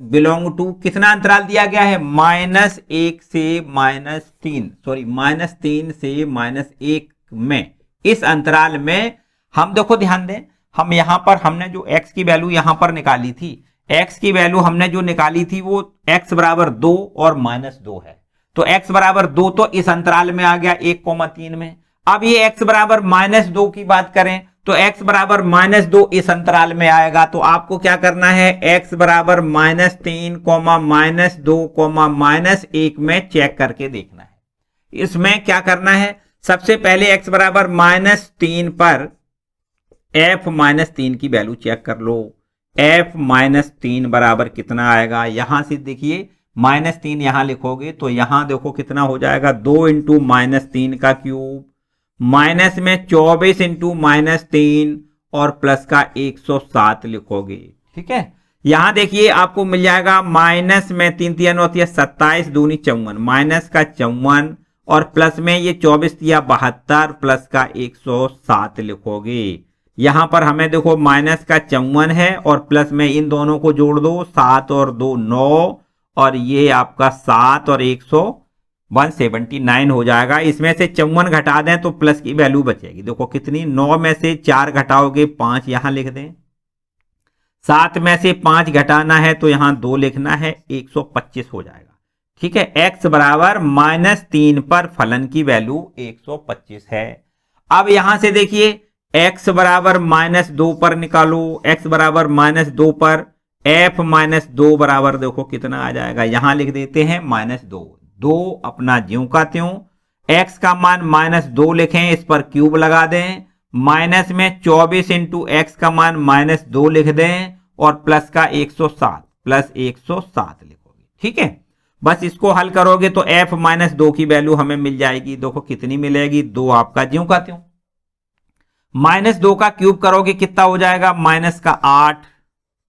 बिलोंग टू, कितना अंतराल दिया गया है, -1 से -3, सॉरी -3 से -1 में। इस अंतराल में हम देखो ध्यान दें, हम यहां पर हमने जो x की वैल्यू यहां पर निकाली थी, x की वैल्यू हमने जो निकाली थी वो x बराबर 2 और -2 है। तो x बराबर 2 तो इस अंतराल में आ गया 1,3 में। अब ये x बराबर -2 की बात करें तो x बराबर -2 इस अंतराल में आएगा। तो आपको क्या करना है, x बराबर -3, -2, -1 में चेक करके देखना है। इसमें क्या करना है, सबसे पहले x बराबर -3 पर f-3 की वैल्यू चेक कर लो। f-3 बराबर कितना आएगा, यहां से देखिए -3 यहां लिखोगे तो यहां देखो कितना हो जाएगा, 2 इंटू -3 का क्यूब, माइनस में 24 इंटू -3 और प्लस का 107 लिखोगे। ठीक है, यहां देखिए आपको मिल जाएगा माइनस में 3 तिया 9 तिया 27 दूनी 54, माइनस का 54 और प्लस में ये 24 तिया 72 प्लस का 107 लिखोगे। यहां पर हमें देखो माइनस का 54 है और प्लस में इन दोनों को जोड़ दो, 7 और 2 9 और ये आपका 7 और 179 हो जाएगा। इसमें से 54 घटा दें तो प्लस की वैल्यू बचेगी, देखो कितनी, 9 में से 4 घटाओगे 5 यहां लिख दें, 7 में से 5 घटाना है तो यहां 2 लिखना है, 125 हो जाएगा। ठीक है, x बराबर -3 पर फलन की वैल्यू 125 है। अब यहां से देखिए x बराबर -2 पर निकालो, x बराबर -2 पर f-2 बराबर देखो कितना आ जाएगा, यहां लिख देते हैं -2, 2 अपना ज्यों का त्यों, x का मान -2 लिखें, इस पर क्यूब लगा दें, माइनस में 24 इंटू x का मान -2 लिख दें और प्लस का 107 प्लस 107 लिखोगे। ठीक है, बस इसको हल करोगे तो f-2 की वैल्यू हमें मिल जाएगी, देखो कितनी मिलेगी, 2 आपका ज्यों का त्यों, -2 का क्यूब करोगे कितना हो जाएगा, -8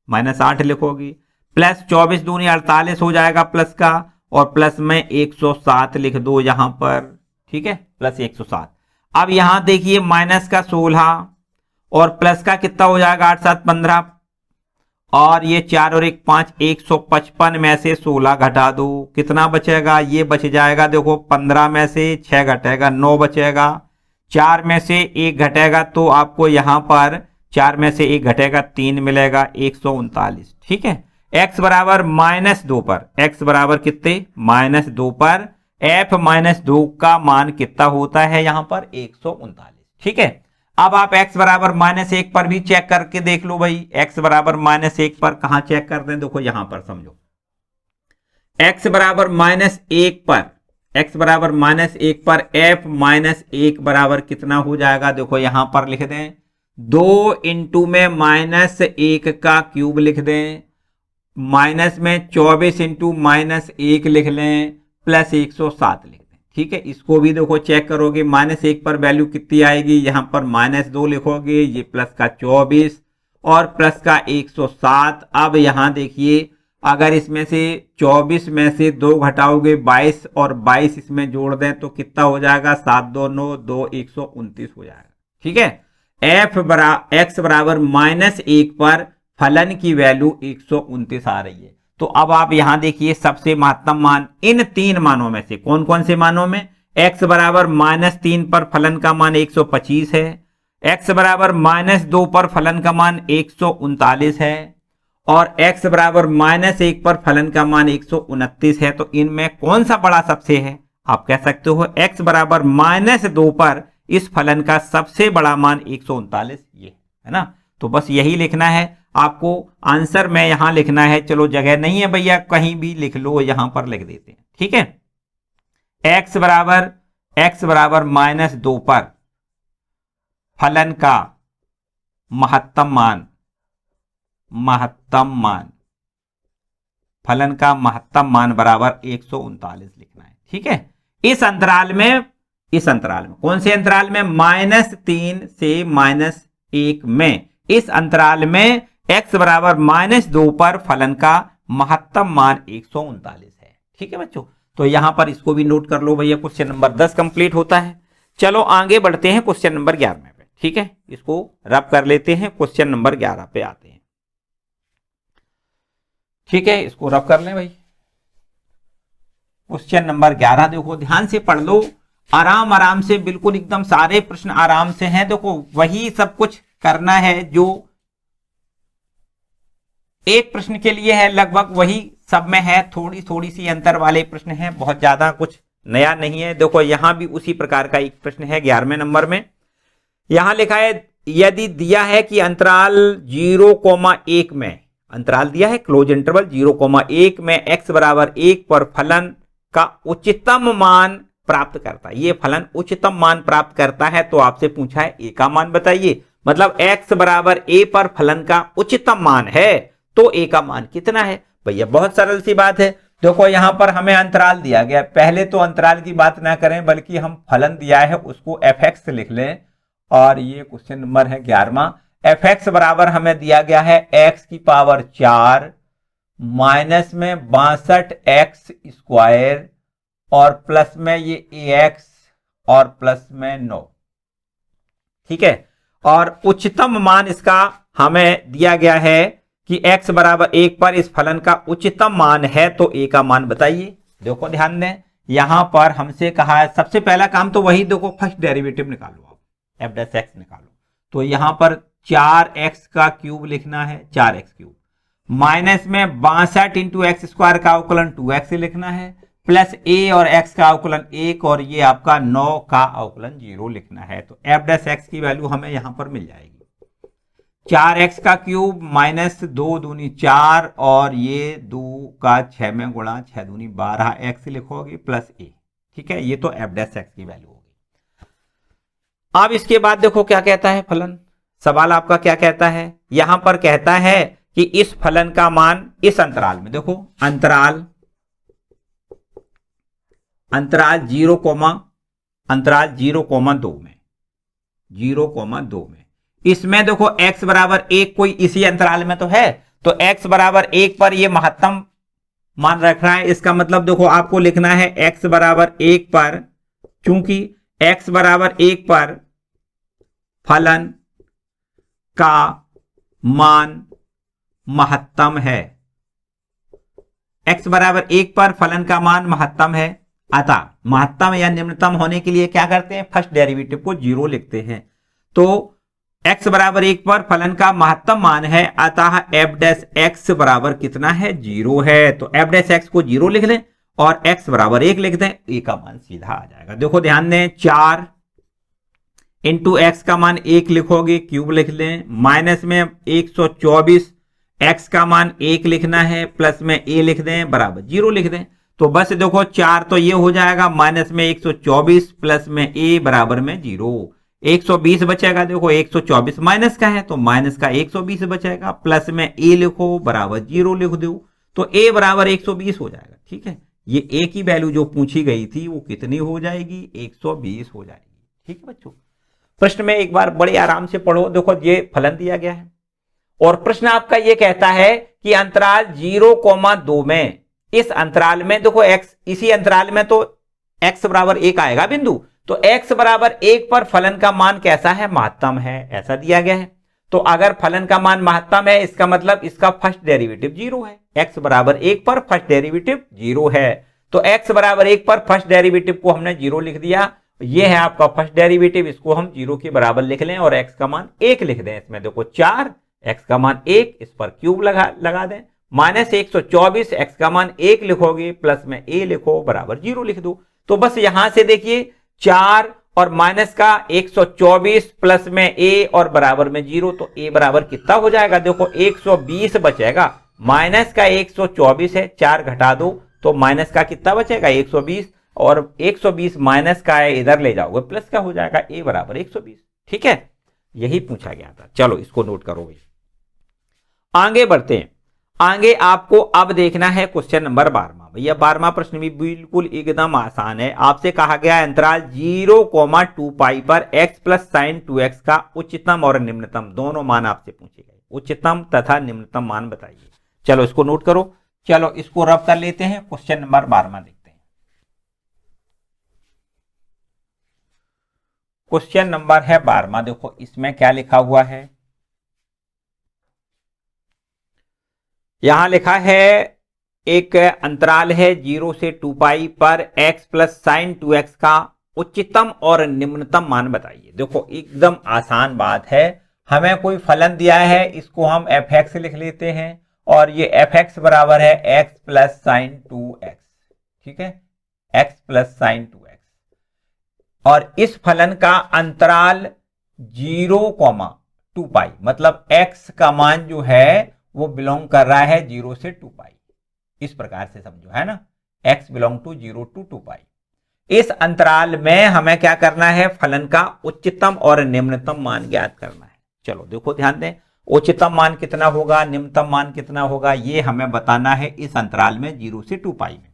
-8 लिखोगे, प्लस 24 दूनी 48 हो जाएगा प्लस का, और प्लस में 107 लिख दो यहां पर। ठीक है, प्लस 107। अब यहां देखिए माइनस का 16 और प्लस का कितना हो जाएगा, 8 7 15 और ये 4 और 1 5, 155 में से 16 घटा दो, कितना बचेगा, ये बच जाएगा, देखो 15 में से 6 घटेगा 9 बचेगा, 4 में से 1 घटेगा तो आपको यहां पर 4 में से 1 घटेगा 3 मिलेगा, 139। ठीक है, x बराबर -2 पर, x बराबर कितने, -2 पर f-2 का मान कितना होता है यहां पर, 139। ठीक है, अब आप x बराबर -1 पर भी चेक करके देख लो भाई, x बराबर -1 पर कहां चेक करते हैं, देखो यहां पर समझो, x बराबर -1 पर, x बराबर -1 पर f-1 बराबर कितना हो जाएगा, देखो यहां पर लिख दें, 2 इंटू में -1 का क्यूब लिख दें, माइनस में 24 इंटू -1 लिख लें, प्लस 107 लिख दें। ठीक है, इसको भी देखो चेक करोगे, -1 पर वैल्यू कितनी आएगी, यहां पर -2 लिखोगे, ये प्लस का 24 और प्लस का 107। अब यहां देखिए अगर इसमें से 24 में से 2 घटाओगे 22 और 22 इसमें जोड़ दें तो कितना हो जाएगा, 7 2 9 2 129 हो जाएगा। ठीक है, एक्स बराबर -1 पर फलन की वैल्यू 129 आ रही है। तो अब आप यहां देखिए सबसे महत्तम मान इन 3 मानों में से कौन कौन से मानों में, x बराबर -3 पर फलन का मान 125 है, x बराबर -2 पर फलन का मान 139 है और x बराबर -1 पर फलन का मान 129 है। तो इनमें कौन सा बड़ा सबसे है, आप कह सकते हो x बराबर -2 पर इस फलन का सबसे बड़ा मान 139 ये है ना। तो बस यही लिखना है आपको, आंसर में यहां लिखना है। चलो जगह नहीं है भैया, कहीं भी लिख लो, यहां पर लिख देते हैं। ठीक है, x बराबर -2 पर फलन का महत्तम मान फलन का महत्तम मान बराबर 139 लिखना है। ठीक है, इस अंतराल में कौन से अंतराल में, -3 से -1 में, इस अंतराल में x बराबर -2 पर फलन का महत्तम मान 139 है। ठीक है बच्चों, तो यहां पर इसको भी नोट कर लो भैया। क्वेश्चन नंबर 10 कंप्लीट होता है। चलो आगे बढ़ते हैं क्वेश्चन नंबर 11 पे। ठीक है, इसको रब कर लेते हैं, क्वेश्चन नंबर 11 पे आते हैं। ठीक है, इसको रब कर लें भाई। क्वेश्चन नंबर 11 देखो ध्यान से पढ़ लो, आराम से, बिल्कुल एकदम सारे प्रश्न आराम से हैं। देखो वही सब कुछ करना है जो एक प्रश्न के लिए है, लगभग वही सब में है, थोड़ी सी अंतर वाले प्रश्न हैं, बहुत ज्यादा कुछ नया नहीं है। देखो यहां भी उसी प्रकार का एक प्रश्न है 11वें नंबर में। यहां लिखा है यदि दिया है कि अंतराल 0,1 में, अंतराल दिया है क्लोज इंटरवल 0,1 में x बराबर 1 पर फलन का उच्चतम मान प्राप्त करता है। ये फलन उच्चतम मान प्राप्त करता है, तो आपसे पूछा है a का मान बताइए। मतलब x बराबर a पर फलन का उच्चतम मान है, तो a का मान कितना है भैया। बहुत सरल सी बात है। देखो यहां पर हमें अंतराल दिया गया, पहले तो अंतराल की बात ना करें बल्कि हम फलन दिया है उसको fx लिख लें। और ये क्वेश्चन नंबर है 11वां। fx बराबर हमें दिया गया है x की पावर 4 माइनस में 62x स्क्वायर और प्लस में ये ax और प्लस में 9। ठीक है, और उच्चतम मान इसका हमें दिया गया है कि x बराबर 1 पर इस फलन का उच्चतम मान है, तो a का मान बताइए। देखो ध्यान दें, यहां पर हमसे कहा है सबसे पहला काम तो वही, देखो फर्स्ट डेरिवेटिव निकालो, आप f डैश x निकालो। तो यहां पर 4x का क्यूब लिखना है, 4x क्यूब माइनस में 62 इंटू एक्स स्क्वायर का अवकलन 2x लिखना है, प्लस a और x का अवकलन 1 और ये आपका 9 का अवकलन 0 लिखना है। तो f डैश x की वैल्यू हमें यहां पर मिल जाएगी 4x का क्यूब माइनस 2 दूनी 4 और ये 2 का 6 में गुणा 6 दूनी 12 x लिखोगे प्लस a। ठीक है, ये तो f डैश x की वैल्यू होगी। अब इसके बाद देखो क्या कहता है फलन, सवाल आपका क्या कहता है, यहां पर कहता है कि इस फलन का मान इस अंतराल में, देखो अंतराल 0,2 में, इसमें देखो x बराबर 1 कोई इसी अंतराल में तो है, तो x बराबर 1 पर ये महत्तम मान रख रहा है। इसका मतलब देखो आपको लिखना है x बराबर 1 पर, चूंकि x बराबर 1 पर फलन का मान महत्तम है, x बराबर 1 पर फलन का मान महत्तम है, अतः महत्तम या निम्नतम होने के लिए क्या करते हैं, फर्स्ट डेरिवेटिव को 0 लिखते हैं। तो x बराबर 1 पर फलन का महत्तम मान है, अतः f डैश x बराबर कितना है, 0 है। तो f डैश x को 0 लिख लें और x बराबर 1 लिख दें, a का मान सीधा आ जाएगा। देखो ध्यान दें, 4 इंटू एक्स का मान 1 लिखोगे, क्यूब लिख लें, माइनस में 124 x का मान 1 लिखना है, प्लस में a लिख दें बराबर 0 लिख दें। तो बस देखो 4 तो ये हो जाएगा, माइनस में 124 प्लस में a बराबर में 0, 120 बचेगा। देखो 124 माइनस का है तो माइनस का 120 बचेगा, प्लस में a लिखो बराबर 0 लिख दो, तो a बराबर 120 हो जाएगा। ठीक है, ये a की वैल्यू जो पूछी गई थी वो कितनी हो जाएगी, 120 हो जाएगी। ठीक है बच्चों, प्रश्न में एक बार बड़े आराम से पढ़ो। देखो ये फलन दिया गया है और प्रश्न आपका ये कहता है कि अंतराल 0,2 में, इस अंतराल में देखो x, इसी अंतराल में तो x बराबर 1 आएगा बिंदु, तो x बराबर 1 पर फलन का मान कैसा है, महत्तम है, ऐसा दिया गया है। तो अगर फलन का मान महत्तम है, इसका मतलब इसका फर्स्ट डेरिवेटिव 0 है। x बराबर 1 पर फर्स्ट डेरिवेटिव 0 है, तो x बराबर 1 पर फर्स्ट डेरिवेटिव को हमने 0 लिख दिया। ये है आपका फर्स्ट डेरिवेटिव, इसको हम 0 के बराबर लिख लें और x का मान 1 लिख दें। इसमें देखो 4, x का मान 1, इस पर क्यूब लगा दें, माइनस 124, x का मान 1 लिखोगे, प्लस में a लिखो, बराबर 0 लिख दो। तो बस यहां से देखिए 4 और माइनस का 124 प्लस में a और बराबर में 0, तो a बराबर कितना हो जाएगा, देखो 120 बचेगा। माइनस का 124 है, 4 घटा दो तो माइनस का कितना बचेगा, 120, और 120 माइनस का है, इधर ले जाओगे प्लस का हो जाएगा, a बराबर 120। ठीक है, यही पूछा गया था। चलो इसको नोट करो भाई, आगे बढ़ते हैं। आगे आपको अब देखना है क्वेश्चन नंबर 12। भैया 12वां प्रश्न भी बिल्कुल एकदम आसान है। आपसे कहा गया है अंतराल 0,2 पाई पर x प्लस साइन 2x का उच्चतम और निम्नतम दोनों मान आपसे पूछे गए, उच्चतम तथा निम्नतम मान बताइए। चलो इसको नोट करो, चलो इसको रब कर लेते हैं। क्वेश्चन नंबर 12 देखते हैं। क्वेश्चन नंबर है 12, देखो इसमें क्या लिखा हुआ है, यहां लिखा है एक अंतराल है 0 से 2 पाई पर x प्लस साइन 2x का उच्चतम और निम्नतम मान बताइए। देखो एकदम आसान बात है, हमें कोई फलन दिया है, इसको हम fx लिख लेते हैं और ये fx बराबर है x प्लस साइन 2x। ठीक है, x प्लस साइन 2x, और इस फलन का अंतराल 0,2 पाई, मतलब x का मान जो है वो बिलोंग कर रहा है 0 से 2 पाई, इस प्रकार से समझो, है ना, x बिलोंग टू 0 to 2 पाई। इस अंतराल में हमें क्या करना है, फलन का उच्चतम और निम्नतम मान ज्ञात करना है। चलो देखो ध्यान दें, उच्चतम मान कितना होगा, निम्नतम मान कितना होगा, ये हमें बताना है इस अंतराल में 0 से 2 पाई में।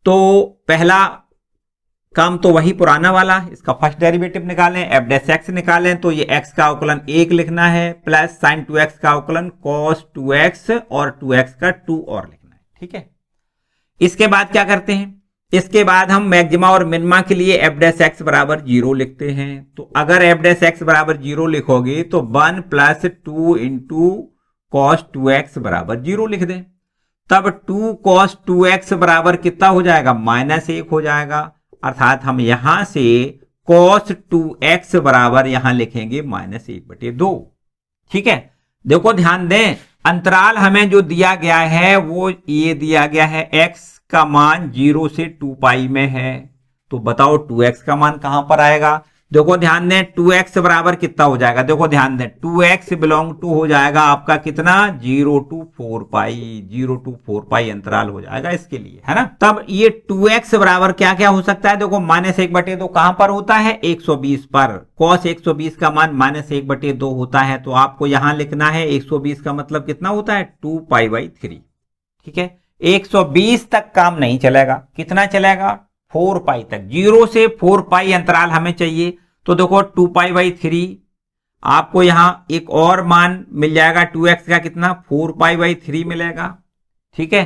तो पहला काम तो वही पुराना वाला, इसका फर्स्ट डेरिवेटिव निकालें, एफ डैश एक्स निकालें, तो ये x का अवकलन 1 लिखना है, प्लस साइन 2x का अवकलन cos 2x और 2x का 2 और लिखना है। ठीक है, इसके बाद क्या करते हैं, इसके बाद हम मैक्सिमा और मिनिमा के लिए एफ डैश एक्स बराबर 0 लिखते हैं। तो अगर एफ डैश एक्स बराबर 0 लिखोगे तो 1 प्लस 2 इंटू cos 2x बराबर 0 लिख दें, तब 2 cos 2x बराबर कितना हो जाएगा, -1 हो जाएगा, अर्थात हम यहां से cos 2x बराबर यहां लिखेंगे -1/2। ठीक है, देखो ध्यान दें, अंतराल हमें जो दिया गया है वो ये दिया गया है, x का मान 0 से 2 पाई में है, तो बताओ 2x का मान कहां पर आएगा। देखो ध्यान दें, 2x बराबर कितना हो जाएगा, देखो ध्यान दें, 2x बिलोंग टू हो जाएगा आपका कितना, 0 to 4 पाई, 0 to 4 पाई अंतराल हो जाएगा इसके लिए, है ना। तब ये 2x बराबर क्या क्या हो सकता है, देखो -1/2 कहां पर होता है, 120 पर, cos 120 का मान -1/2 होता है, तो आपको यहां लिखना है 120 का मतलब कितना होता है, 2 पाई/3। ठीक है, 120 तक काम नहीं चलेगा, कितना चलेगा, 4 पाई तक, 0 से 4 पाई अंतराल हमें चाहिए। तो देखो 2 पाई/3, आपको यहां एक और मान मिल जाएगा 2x का कितना, 4 पाई/3 मिलेगा। ठीक है,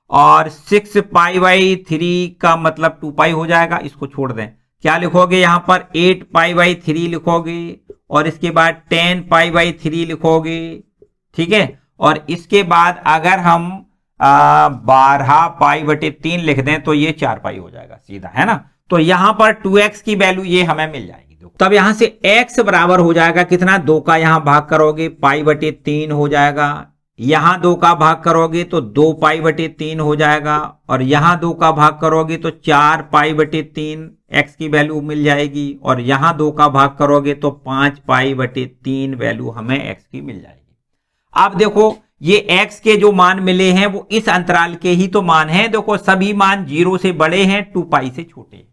और 6 पाई/3 का मतलब 2 पाई हो जाएगा, इसको छोड़ दें, क्या लिखोगे यहां पर 8 पाई/3 लिखोगे, और इसके बाद 10 पाई/3 लिखोगे। ठीक है, और इसके बाद अगर हम 12 पाई/3 लिख दें तो ये 4 पाई हो जाएगा सीधा, है ना। तो यहां पर 2x की वैल्यू ये हमें मिल जाएगी। तब यहां से x बराबर हो जाएगा कितना, 2 का यहां भाग करोगे पाई/3 हो जाएगा, यहां 2 का भाग करोगे तो 2 पाई/3 हो जाएगा, और यहां 2 का भाग करोगे तो 4 पाई/3 x की वैल्यू मिल जाएगी, और यहां 2 का भाग करोगे तो 5 पाई/3 वैल्यू हमें x की मिल जाएगी। अब देखो ये x के जो मान मिले हैं वो इस अंतराल के ही तो मान हैं, देखो सभी मान 0 से बड़े हैं, 2 पाई से छोटे।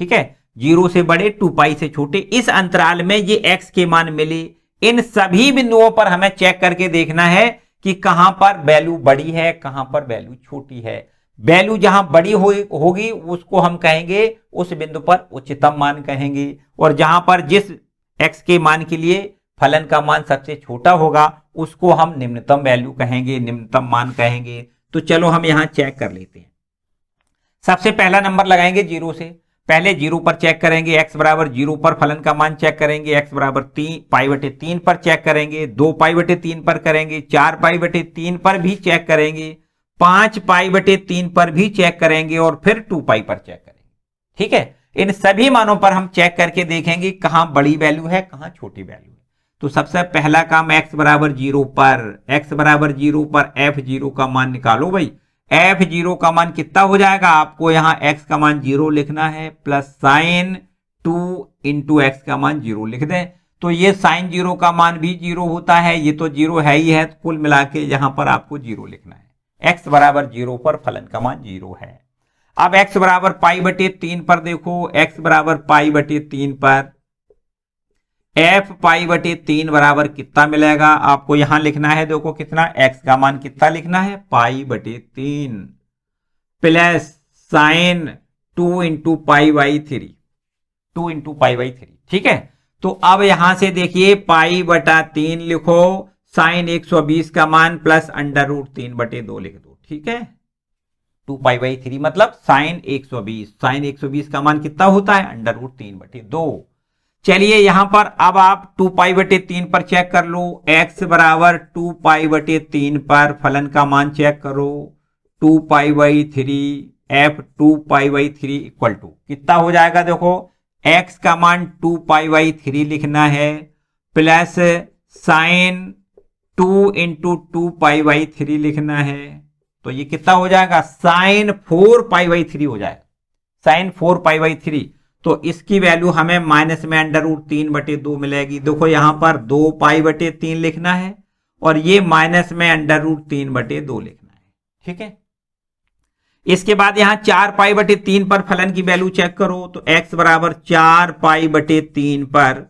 ठीक है, 0 से बड़े, 2 पाई से छोटे, इस अंतराल में ये x के मान मिले। इन सभी बिंदुओं पर हमें चेक करके देखना है कि कहां पर वैल्यू बड़ी है, कहां पर वैल्यू छोटी है। वैल्यू जहां बड़ी होगी उसको हम कहेंगे, उस बिंदु पर उच्चतम मान कहेंगे, और जहां पर जिस x के मान के लिए फलन का मान सबसे छोटा होगा उसको हम निम्नतम वैल्यू कहेंगे, निम्नतम मान कहेंगे। तो चलो हम यहां चेक कर लेते हैं। सबसे पहला नंबर लगाएंगे 0 से, पहले 0 पर चेक करेंगे, x बराबर 0 पर फलन का मान चेक करेंगे, x बराबर 3 पाई/3 पर चेक करेंगे, 2 पाई/3 पर करेंगे, 4 पाई/3 पर भी चेक करेंगे, 5 पाई/3 पर भी चेक करेंगे और फिर 2 पाई पर चेक करेंगे। ठीक है, इन सभी मानों पर हम चेक करके देखेंगे कहां बड़ी वैल्यू है कहां छोटी वैल्यू है। तो सबसे पहला काम x बराबर 0 पर f0 का मान निकालो भाई। f0 का मान कितना हो जाएगा, आपको यहां x का मान 0 लिखना है प्लस साइन 2 इंटू एक्स का मान 0 लिख दें। तो ये साइन 0 का मान भी 0 होता है, ये तो 0 है ही है, कुल मिला के यहां पर आपको 0 लिखना है। x बराबर 0 पर फलन का मान 0 है। अब x बराबर पाई/3 पर देखो, x बराबर पाई/3 पर f पाई/3 बराबर कितना मिलेगा, आपको यहां लिखना है, देखो कितना, x का मान कितना लिखना है, पाई/3 प्लस साइन 2 इंटू पाई/3, 2 इंटू पाई/3। ठीक है, तो अब यहां से देखिए पाई/3 लिखो, साइन 120 का मान प्लस √3/2 लिख दो। ठीक है, 2 पाई/3 मतलब साइन 120, साइन 120 का मान कितना होता है, √3/2। चलिए यहां पर अब आप 2 पाई/3 पर चेक कर लो, x बराबर 2 पाई/3 पर फलन का मान चेक करो, 2 पाई/3 f 2 पाई/3 इक्वल टू कितना हो जाएगा, देखो x का मान 2 पाई/3 लिखना है प्लस साइन 2 इंटू 2 पाई/3 लिखना है। तो ये कितना हो जाएगा, साइन 4 पाई/3 हो जाएगा, साइन 4 पाई/3। तो इसकी वैल्यू हमें माइनस में √3/2 मिलेगी। देखो यहां पर 2 पाई/3 लिखना है और ये माइनस में √3/2 लिखना है। ठीक है, इसके बाद यहां 4 पाई/3 पर फलन की वैल्यू चेक करो, तो x बराबर 4 पाई/3 पर,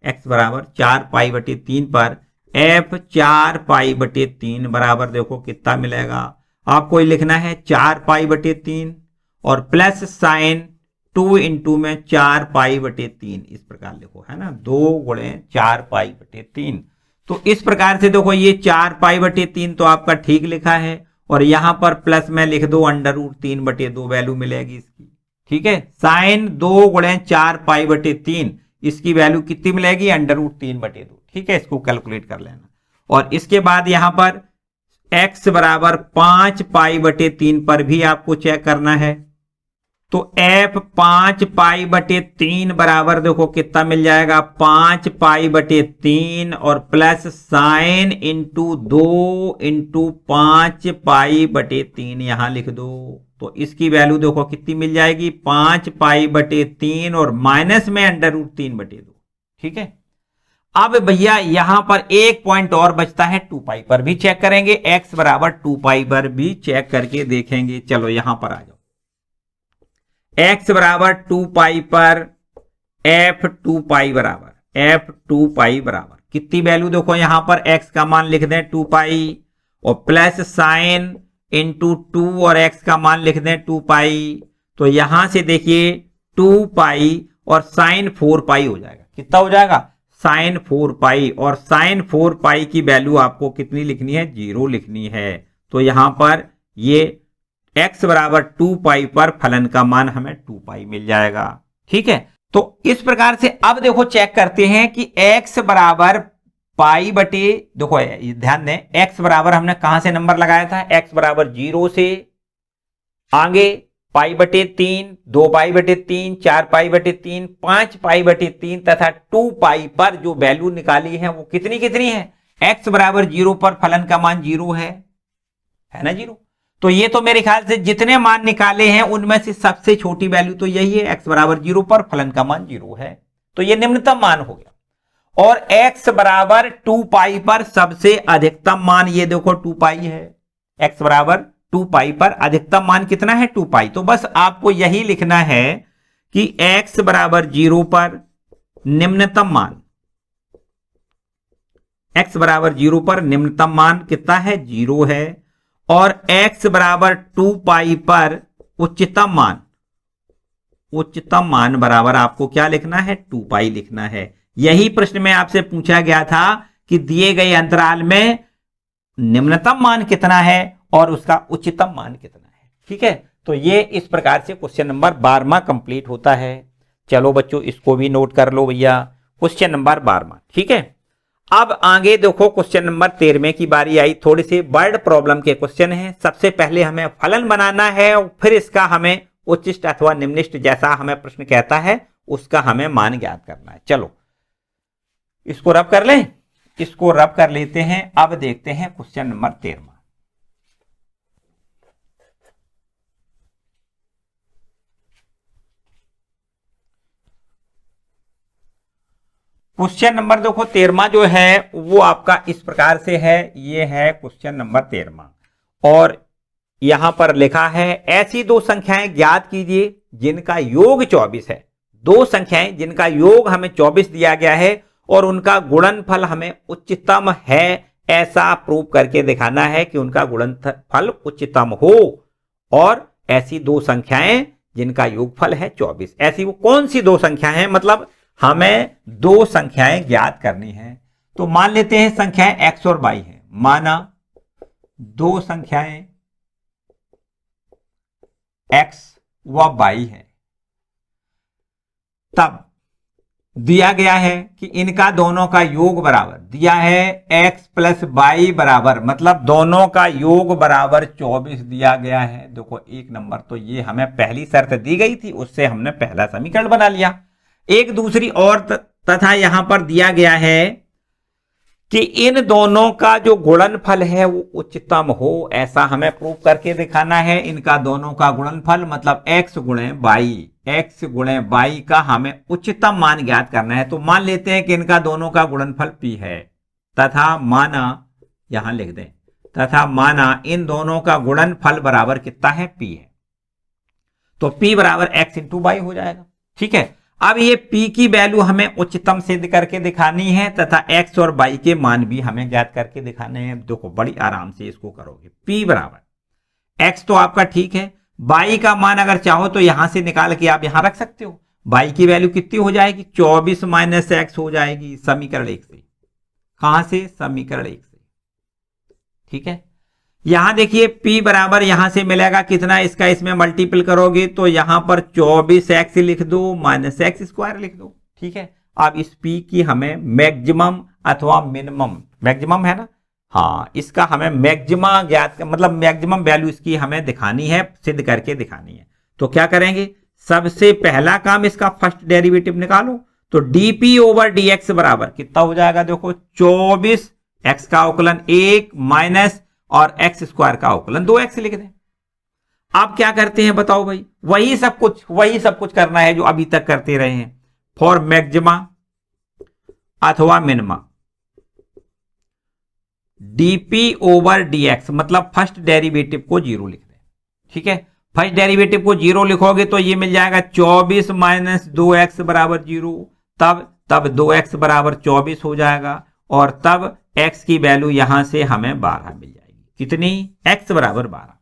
x बराबर 4 पाई/3 पर f 4 पाई/3 बराबर देखो कितना मिलेगा, आपको लिखना है 4 पाई/3 और प्लस साइन 2 इंटू में 4 पाई/3, इस प्रकार लिखो, है ना, 2 गुणे 4 पाई/3। तो इस प्रकार से देखो ये 4 पाई/3 तो आपका ठीक लिखा है और यहां पर प्लस में लिख दो √3/2 वैल्यू मिलेगी इसकी। ठीक है, साइन 2 गुणे 4 पाई/3 इसकी वैल्यू कितनी मिलेगी, √3/2। ठीक है, इसको कैलकुलेट कर लेना। और इसके बाद यहां पर x बराबर 5 पाई/3 पर भी आपको चेक करना है, तो f 5 पाई/3 बराबर देखो कितना मिल जाएगा, 5 पाई/3 और प्लस साइन इंटू 2 इंटू 5 पाई/3 यहां लिख दो। तो इसकी वैल्यू देखो कितनी मिल जाएगी, 5 पाई/3 और माइनस में √3/2। ठीक है, अब भैया यहां पर एक पॉइंट और बचता है, 2 पाई पर भी चेक करेंगे, x बराबर 2 पाई पर भी चेक करके देखेंगे। चलो यहां पर आ जाओ, x बराबर 2 पाई पर f 2 पाई बराबर कितनी वैल्यू, देखो यहां पर x का मान लिख दें 2 पाई और प्लस साइन इंटू 2 और x का मान लिख दें 2 पाई। तो यहां से देखिए 2 पाई और साइन 4 पाई हो जाएगा, कितना हो जाएगा, साइन 4 पाई, और साइन 4 पाई की वैल्यू आपको कितनी लिखनी है, 0 लिखनी है। तो यहां पर ये x बराबर 2 पाई पर फलन का मान हमें 2 पाई मिल जाएगा। ठीक है, तो इस प्रकार से अब देखो चेक करते हैं कि x बराबर पाई बटे, देखो ध्यान दें, x बराबर हमने कहां से नंबर लगाया था, x बराबर 0 से आगे पाई/3, 2 पाई/3, 4 पाई/3, 5 पाई/3 तथा 2 पाई पर जो वैल्यू निकाली है वो कितनी कितनी है, x बराबर 0 पर फलन का मान 0 है ना, 0। तो ये तो मेरे ख्याल से जितने मान निकाले हैं उनमें से सबसे छोटी वैल्यू तो यही है, x बराबर 0 पर फलन का मान 0 है, तो ये निम्नतम मान हो गया। और x बराबर 2 पाई पर सबसे अधिकतम मान, ये देखो 2 पाई है, x बराबर 2 पाई पर अधिकतम मान कितना है, 2 पाई। तो बस आपको यही लिखना है कि x बराबर 0 पर निम्नतम मान, x बराबर 0 पर निम्नतम मान कितना है, 0 है, और x बराबर 2 पाई पर उच्चतम मान बराबर आपको क्या लिखना है, 2 पाई लिखना है। यही प्रश्न में आपसे पूछा गया था कि दिए गए अंतराल में निम्नतम मान कितना है और उसका उच्चतम मान कितना है। ठीक है, तो ये इस प्रकार से क्वेश्चन नंबर 12वां कंप्लीट होता है। चलो बच्चों, इसको भी नोट कर लो भैया, क्वेश्चन नंबर 12वां। ठीक है, अब आगे देखो क्वेश्चन नंबर 13वें की बारी आई। थोड़ी सी वर्ड प्रॉब्लम के क्वेश्चन है। सबसे पहले हमें फलन बनाना है और फिर इसका हमें उच्चिष्ट अथवा निम्निष्ट जैसा हमें प्रश्न कहता है उसका हमें मान ज्ञात करना है। चलो इसको रब कर लें, इसको रब कर लेते हैं। अब देखते हैं क्वेश्चन नंबर 13वां। क्वेश्चन नंबर देखो 13वां जो है वो आपका इस प्रकार से है। ये है क्वेश्चन नंबर 13वां और यहां पर लिखा है ऐसी दो संख्याएं ज्ञात कीजिए जिनका योग 24 है। दो संख्याएं जिनका योग हमें 24 दिया गया है और उनका गुणनफल हमें उच्चतम है, ऐसा प्रूव करके दिखाना है कि उनका गुणनफल उच्चतम हो। और ऐसी दो संख्याएं जिनका योगफल है 24, ऐसी वो कौन सी दो संख्याएं हैं, मतलब हमें दो संख्याएं ज्ञात करनी है। तो मान लेते हैं संख्याएं x और y है। माना दो संख्याएं x व y है। तब दिया गया है कि इनका दोनों का योग बराबर, दिया है x प्लस वाई बराबर, मतलब दोनों का योग बराबर 24 दिया गया है। देखो एक नंबर तो ये हमें पहली शर्त दी गई थी, उससे हमने पहला समीकरण बना लिया। एक दूसरी और तथा यहां पर दिया गया है कि इन दोनों का जो गुणनफल है वो उच्चतम हो, ऐसा हमें प्रूव करके दिखाना है। इनका दोनों का गुणनफल मतलब x गुणे वाई, x गुणे वाई का हमें उच्चतम मान ज्ञात करना है। तो मान लेते हैं कि इनका दोनों का गुणनफल p है तथा माना, यहां लिख दें, तथा माना इन दोनों का गुणनफल बराबर कितना है, p है। तो p बराबर x इंटू वाई हो जाएगा। ठीक है, अब ये p की वैल्यू हमें उच्चतम सिद्ध करके दिखानी है तथा x और y के मान भी हमें ज्ञात करके दिखाने हैं। देखो बड़ी आराम से इसको करोगे। p बराबर x तो आपका ठीक है, y का मान अगर चाहो तो यहां से निकाल के आप यहां रख सकते हो। y की वैल्यू कितनी हो जाएगी, 24 माइनस x हो जाएगी समीकरण 1 से। कहां से, समीकरण 1 से। ठीक है, यहां देखिए p बराबर यहां से मिलेगा कितना, इसका इसमें मल्टीपल करोगे तो यहां पर 24x लिख दो माइनस एक्स स्क्वायर लिख दो। ठीक है, अब इस p की हमें मैक्सिमम अथवा मिनिमम, मैक्सिमम है ना, हाँ, इसका हमें मैक्सिमा ज्ञात, मतलब मैक्सिमम वैल्यू इसकी हमें दिखानी है, सिद्ध करके दिखानी है। तो क्या करेंगे, सबसे पहला काम इसका फर्स्ट डेरिवेटिव निकालो। तो dp ओवर dx बराबर कितना हो जाएगा, देखो 24, x का अवकलन 1 माइनस और x स्क्वायर का अवकलन 2x लिख दें। आप क्या करते हैं बताओ भाई, वही सब कुछ करना है जो अभी तक करते रहे हैं। फॉर मैक्सिमा अथवा मिनिमा dp ओवर dx, मतलब फर्स्ट डेरिवेटिव को 0 लिख दें। ठीक है, फर्स्ट डेरिवेटिव को 0 लिखोगे तो ये मिल जाएगा 24 माइनस 2x बराबर 0, तब 2x बराबर 24 हो जाएगा और तब x की वैल्यू यहां से हमें 12 मिल जाएगी। कितनी, x बराबर 12।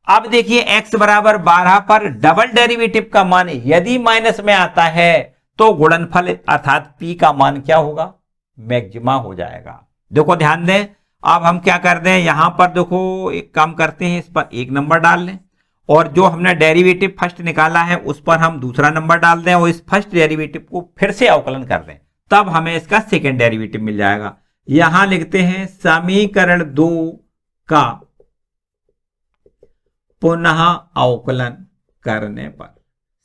अब देखिए x बराबर 12 पर डबल डेरिवेटिव का मान यदि माइनस में आता है तो गुणनफल अर्थात p का मान क्या होगा, मैक्सिमा हो जाएगा। देखो ध्यान दें, अब हम क्या कर दें, यहां पर देखो एक काम करते हैं, इस पर एक नंबर डाल लें और जो हमने डेरिवेटिव फर्स्ट निकाला है उस पर हम दूसरा नंबर डाल दें और इस फर्स्ट डेरिवेटिव को फिर से अवकलन कर दें, तब हमें इसका सेकेंड डेरिवेटिव मिल जाएगा। यहां लिखते हैं समीकरण 2 का पुनः अवकलन करने पर,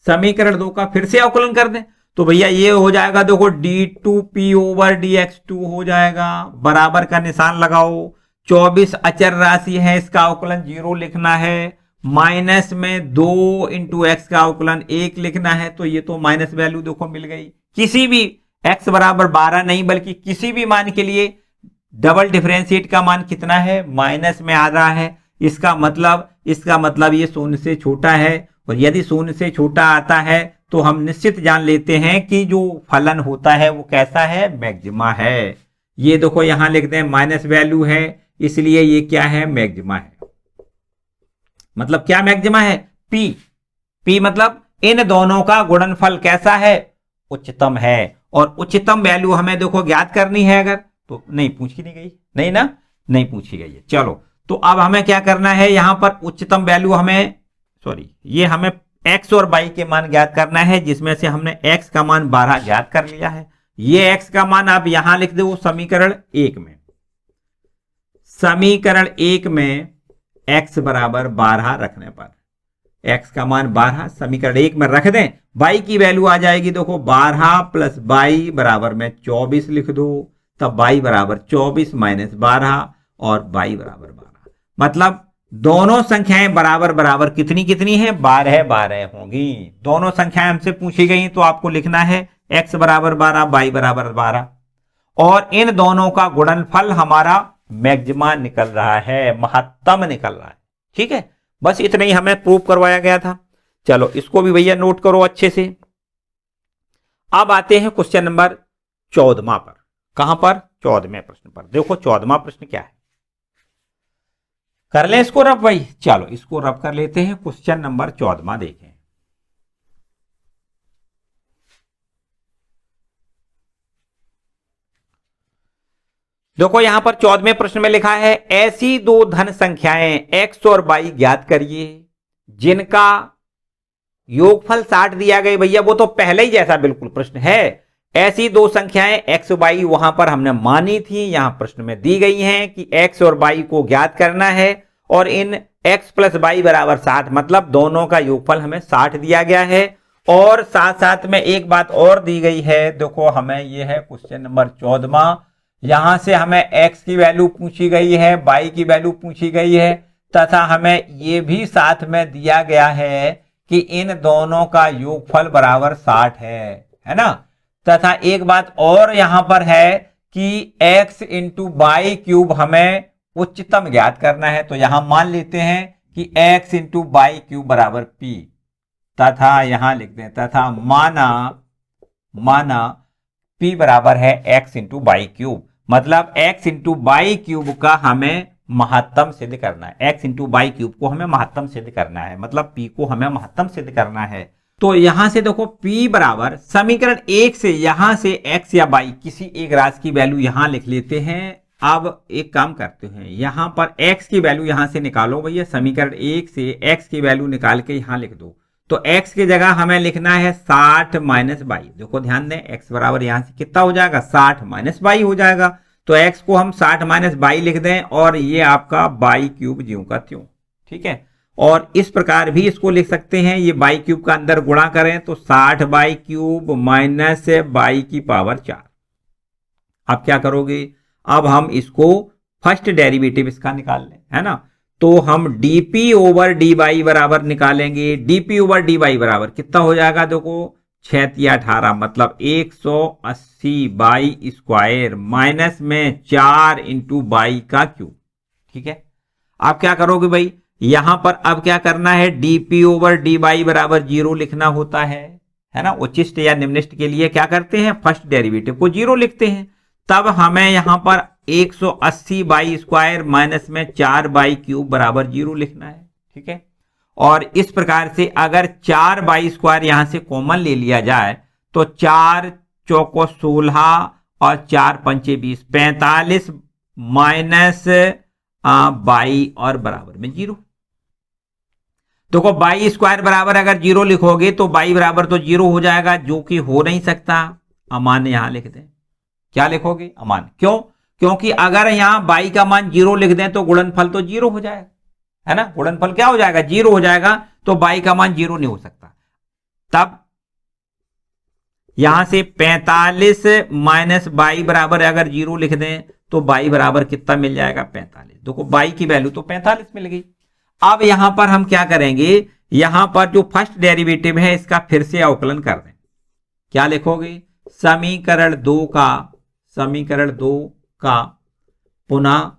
समीकरण 2 का फिर से अवकलन कर दें तो भैया ये हो जाएगा, देखो d2p ओवर dx2 हो जाएगा, बराबर का निशान लगाओ। 24 अचर राशि है, इसका अवकलन 0 लिखना है, माइनस में 2 इंटू एक्स का अवकलन 1 लिखना है, तो ये तो माइनस वैल्यू देखो मिल गई। किसी भी x बराबर 12 नहीं बल्कि किसी भी मान के लिए डबल डिफरेंशिएट का मान कितना है, माइनस में आ रहा है। इसका मतलब ये शून्य से छोटा है और यदि शून्य से छोटा आता है तो हम निश्चित जान लेते हैं कि जो फलन होता है वो कैसा है, मैक्सिमा है। ये देखो यहां लिख दें माइनस वैल्यू है, इसलिए ये क्या है, मैक्सिमा है। मतलब क्या मैक्सिमा है, p मतलब इन दोनों का गुणनफल कैसा है, उच्चतम है। और उच्चतम वैल्यू हमें देखो ज्ञात करनी है, अगर तो नहीं पूछी नहीं गई, नहीं ना, नहीं पूछी गई है। चलो तो अब हमें क्या करना है, यहां पर उच्चतम वैल्यू हमें, सॉरी, ये हमें x और y के मान ज्ञात करना है, जिसमें से हमने x का मान 12 ज्ञात कर लिया है। ये x का मान आप यहां लिख दो समीकरण 1 में, समीकरण 1 में x बराबर 12 रखने पर, x का मान 12 समीकरण 1 में रख दें, y की वैल्यू आ जाएगी देखो 12 प्लस y बराबर में 24 लिख दो, तब y बराबर 24 माइनस 12 और y बराबर 12। मतलब दोनों संख्याएं बराबर बराबर कितनी कितनी है, 12 12 होंगी। दोनों संख्याएं हमसे पूछी गई तो आपको लिखना है x बराबर 12 y बराबर 12, और इन दोनों का गुणनफल हमारा मैक्सिमा निकल रहा है, महत्तम निकल रहा है। ठीक है, बस इतना ही हमें प्रूव करवाया गया था। चलो इसको भी भैया नोट करो अच्छे से। अब आते हैं क्वेश्चन नंबर 14 पर। कहां पर, 14वें प्रश्न पर। देखो 14वां प्रश्न क्या है, कर ले इसको रब भाई। चलो इसको रब कर लेते हैं। क्वेश्चन नंबर 14वां देखें। देखो यहां पर 14वें प्रश्न में लिखा है, ऐसी दो धन संख्याएं x और y ज्ञात करिए जिनका योगफल 60 दिया गया। भैया वो तो पहले ही जैसा बिल्कुल प्रश्न है। ऐसी दो संख्याएं x y वहां पर हमने मानी थी, यहां प्रश्न में दी गई हैं कि x और y को ज्ञात करना है, और इन x प्लस y बराबर 60, मतलब दोनों का योगफल हमें 60 दिया गया है। और साथ साथ में एक बात और दी गई है, देखो हमें यह है क्वेश्चन नंबर 14वां, यहां से हमें x की वैल्यू पूछी गई है, y की वैल्यू पूछी गई है, तथा हमें यह भी साथ में दिया गया है कि इन दोनों का योगफल बराबर 60 है ना। तथा एक बात और यहां पर है कि x इंटू बाई क्यूब हमें उच्चतम ज्ञात करना है, तो यहां मान लेते हैं कि x इंटू बाई क्यूब बराबर p, तथा यहां लिखते हैं तथा माना p बराबर है x इंटू बाई क्यूब। मतलब x इंटू बाई क्यूब का हमें महत्तम सिद्ध करना है, x इंटू बाई क्यूब को हमें महत्तम सिद्ध करना है, मतलब p को हमें महत्तम सिद्ध करना है। तो यहां से देखो p बराबर समीकरण 1 से यहां से x या y किसी एक राशि की वैल्यू यहां लिख लेते हैं। अब एक काम करते हैं, यहां पर x की वैल्यू यहां से निकालो भैया, समीकरण 1 से x की वैल्यू निकाल के यहां लिख दो। तो x की जगह हमें लिखना है 60 माइनस 22। देखो ध्यान दें, x बराबर यहां से कितना हो जाएगा, 60 माइनस 22 हो जाएगा। तो x को हम 60 माइनस 22 लिख दें, और ये आपका बाई क्यूब ज्यों का त्यों। ठीक है, और इस प्रकार भी इसको लिख सकते हैं, ये बाई क्यूब का अंदर गुणा करें तो 60 बाई क्यूब माइनस बाई की पावर 4। अब क्या करोगे, अब हम इसको फर्स्ट डेरिवेटिव इसका निकाल लें, है ना। तो हम dp ओवर dy बराबर निकालेंगे। dp ओवर dy बराबर कितना हो जाएगा, देखो 6 या 18, मतलब 180 बाई स्क्वायर माइनस में 4 इंटू बाई का क्यूब। ठीक है, आप क्या करोगे भाई, यहां पर अब क्या करना है, dp ओवर dy बराबर 0 लिखना होता है ना। उच्चिष्ट या निम्निष्ट के लिए क्या करते हैं, फर्स्ट डेरिवेटिव को 0 लिखते हैं। तब हमें यहां पर 180 बाई स्क्वायर माइनस में 4 बाई क्यूब बराबर 0 लिखना है। ठीक है, और इस प्रकार से अगर 4 बाई स्क्वायर यहां से कॉमन ले लिया जाए तो 4 चौको 16 और 4 पंचे 20, 45 माइनस बाई और बराबर में 0। देखो बाई स्क्वायर बराबर अगर 0 लिखोगे तो बाई बराबर तो 0 हो जाएगा, जो कि हो नहीं सकता। अमान्य यहां लिख दें, क्या लिखोगे, अमान्य। क्यों, क्योंकि अगर यहां बाई का मान 0 लिख दें तो गुणनफल तो 0 हो जाएगा, है ना। गुणनफल क्या हो जाएगा, 0 हो जाएगा, तो बाई का मान 0 नहीं हो सकता। तब यहां से 45 माइनस बाई बराबर अगर 0 लिख दें तो बाई बराबर कितना मिल जाएगा, 45। देखो बाई की वैल्यू तो 45 मिल गई। अब यहां पर हम क्या करेंगे, यहां पर जो फर्स्ट डेरिवेटिव है इसका फिर से अवकलन कर दें। क्या लिखोगे, समीकरण 2 का पुनः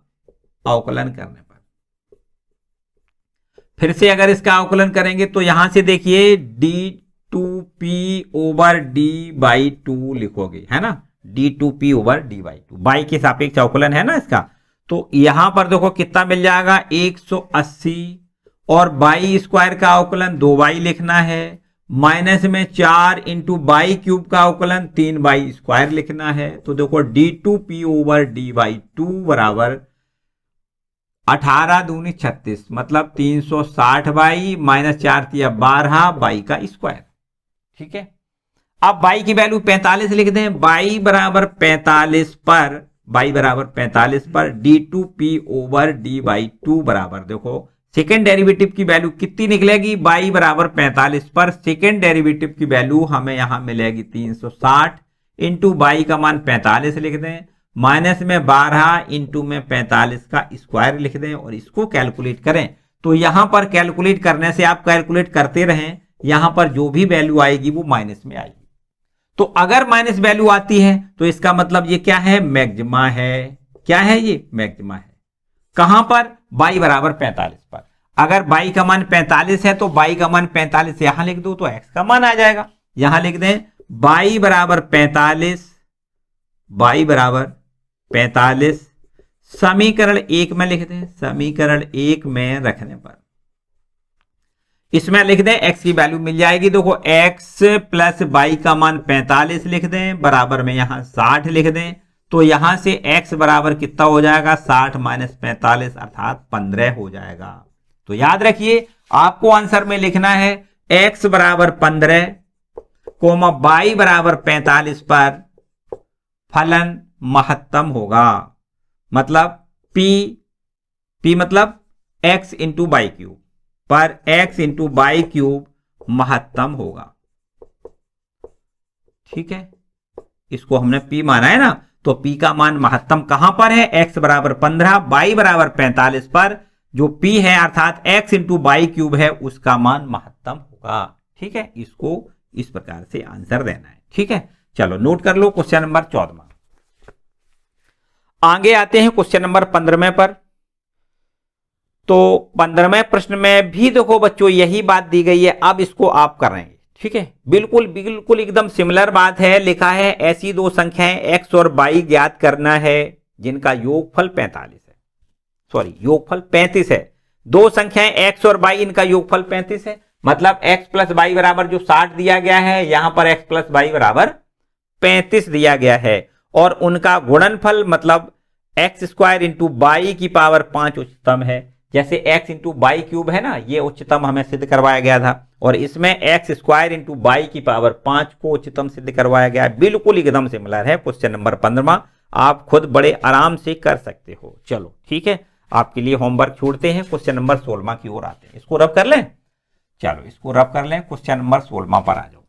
अवकलन करने पर, फिर से अगर इसका अवकलन करेंगे तो यहां से देखिए d2p ओवर d बाई 2 लिखोगे, है ना। d2p over d by 2 by के सापेक्ष अवकलन है ना इसका। तो यहां पर देखो कितना मिल जाएगा, 180, और बाई स्क्वायर का अवकलन 2 बाई लिखना है, माइनस में 4 इंटू बाई क्यूब का अवकलन 3 बाई स्क्वायर लिखना है। तो देखो d2p ओवर d बाई 2 बराबर 18 दूनी 36, मतलब 360 बाई माइनस 4 तिया 12 बाई का स्क्वायर। ठीक है, अब बाई की वैल्यू 45 लिख दें। बाई बराबर 45 पर d2p ओवर d बाई 2 बराबर, देखो सेकेंड डेरिवेटिव की वैल्यू कितनी निकलेगी, बाई बराबर 45 पर सेकेंड डेरिवेटिव की वैल्यू हमें यहां मिलेगी 360 इंटू बाई का मान 45 लिख दें, माइनस में 12 इंटू में 45 का स्क्वायर लिख दें और इसको कैलकुलेट करें। तो यहां पर कैलकुलेट करने से आप कैलकुलेट करते रहें, यहां पर जो भी वैल्यू आएगी वो माइनस में आएगी। तो अगर माइनस वैल्यू आती है तो इसका मतलब ये क्या है, मैक्सिमा है। क्या है ये, मैक्सिमा है। कहां पर, बाई बराबर 45 पर। अगर बाई का मान 45 है तो बाई का मान 45 यहां लिख दो तो एक्स का मान आ जाएगा। यहां लिख दें बाई बराबर 45, बाई बराबर 45 समीकरण 1 में लिख दें। समीकरण 1 में रखने पर इसमें लिख दें x की वैल्यू मिल जाएगी। देखो x प्लस बाई का मान 45 लिख दें, बराबर में यहां 60 लिख दें। तो यहां से x बराबर कितना हो जाएगा, 60 माइनस 45 अर्थात 15 हो जाएगा। तो याद रखिए आपको आंसर में लिखना है x बराबर 15 कोमा बाई बराबर 45 पर फलन महत्तम होगा। मतलब p मतलब x इंटू बाई क्यूब पर x इंटू बाई क्यूब महत्तम होगा। ठीक है, इसको हमने p माना है ना, तो p का मान महत्तम कहां पर है, x बराबर 15 बाई बराबर 45 पर जो p है अर्थात x इंटू बाई क्यूब है उसका मान महत्तम होगा। ठीक है, इसको इस प्रकार से आंसर देना है। ठीक है, चलो नोट कर लो क्वेश्चन नंबर 14। आगे आते हैं क्वेश्चन नंबर 15 पर। तो 15वें प्रश्न में भी देखो बच्चों यही बात दी गई है, अब इसको आप कर रहे हैं। ठीक है, बिल्कुल बिल्कुल एकदम सिमिलर बात है। लिखा है ऐसी दो संख्याएं x और y ज्ञात करना है जिनका योगफल 45 है, सॉरी योगफल 35 है। दो संख्याएं x और y, इनका योगफल 35 है। मतलब x प्लस वाई बराबर जो 60 दिया गया है, यहां पर x प्लस वाई बराबर 35 दिया गया है और उनका गुणनफल मतलब एक्स स्क्वायर इंटू बाई की पावर 5 उच्चतम है। जैसे x इंटू बाई क्यूब है ना, ये उच्चतम हमें सिद्ध करवाया गया था और इसमें एक्स स्क्वायर इंटू बाई की पावर 5 को उच्चतम सिद्ध करवाया गया है। बिल्कुल एकदम सिमिलर है। क्वेश्चन नंबर 15 आप खुद बड़े आराम से कर सकते हो। चलो ठीक है, आपके लिए होमवर्क छोड़ते हैं, क्वेश्चन नंबर 16 की ओर आते हैं। इसको रब कर लें, चलो इसको रब कर लें, क्वेश्चन नंबर 16 पर आ जाओ।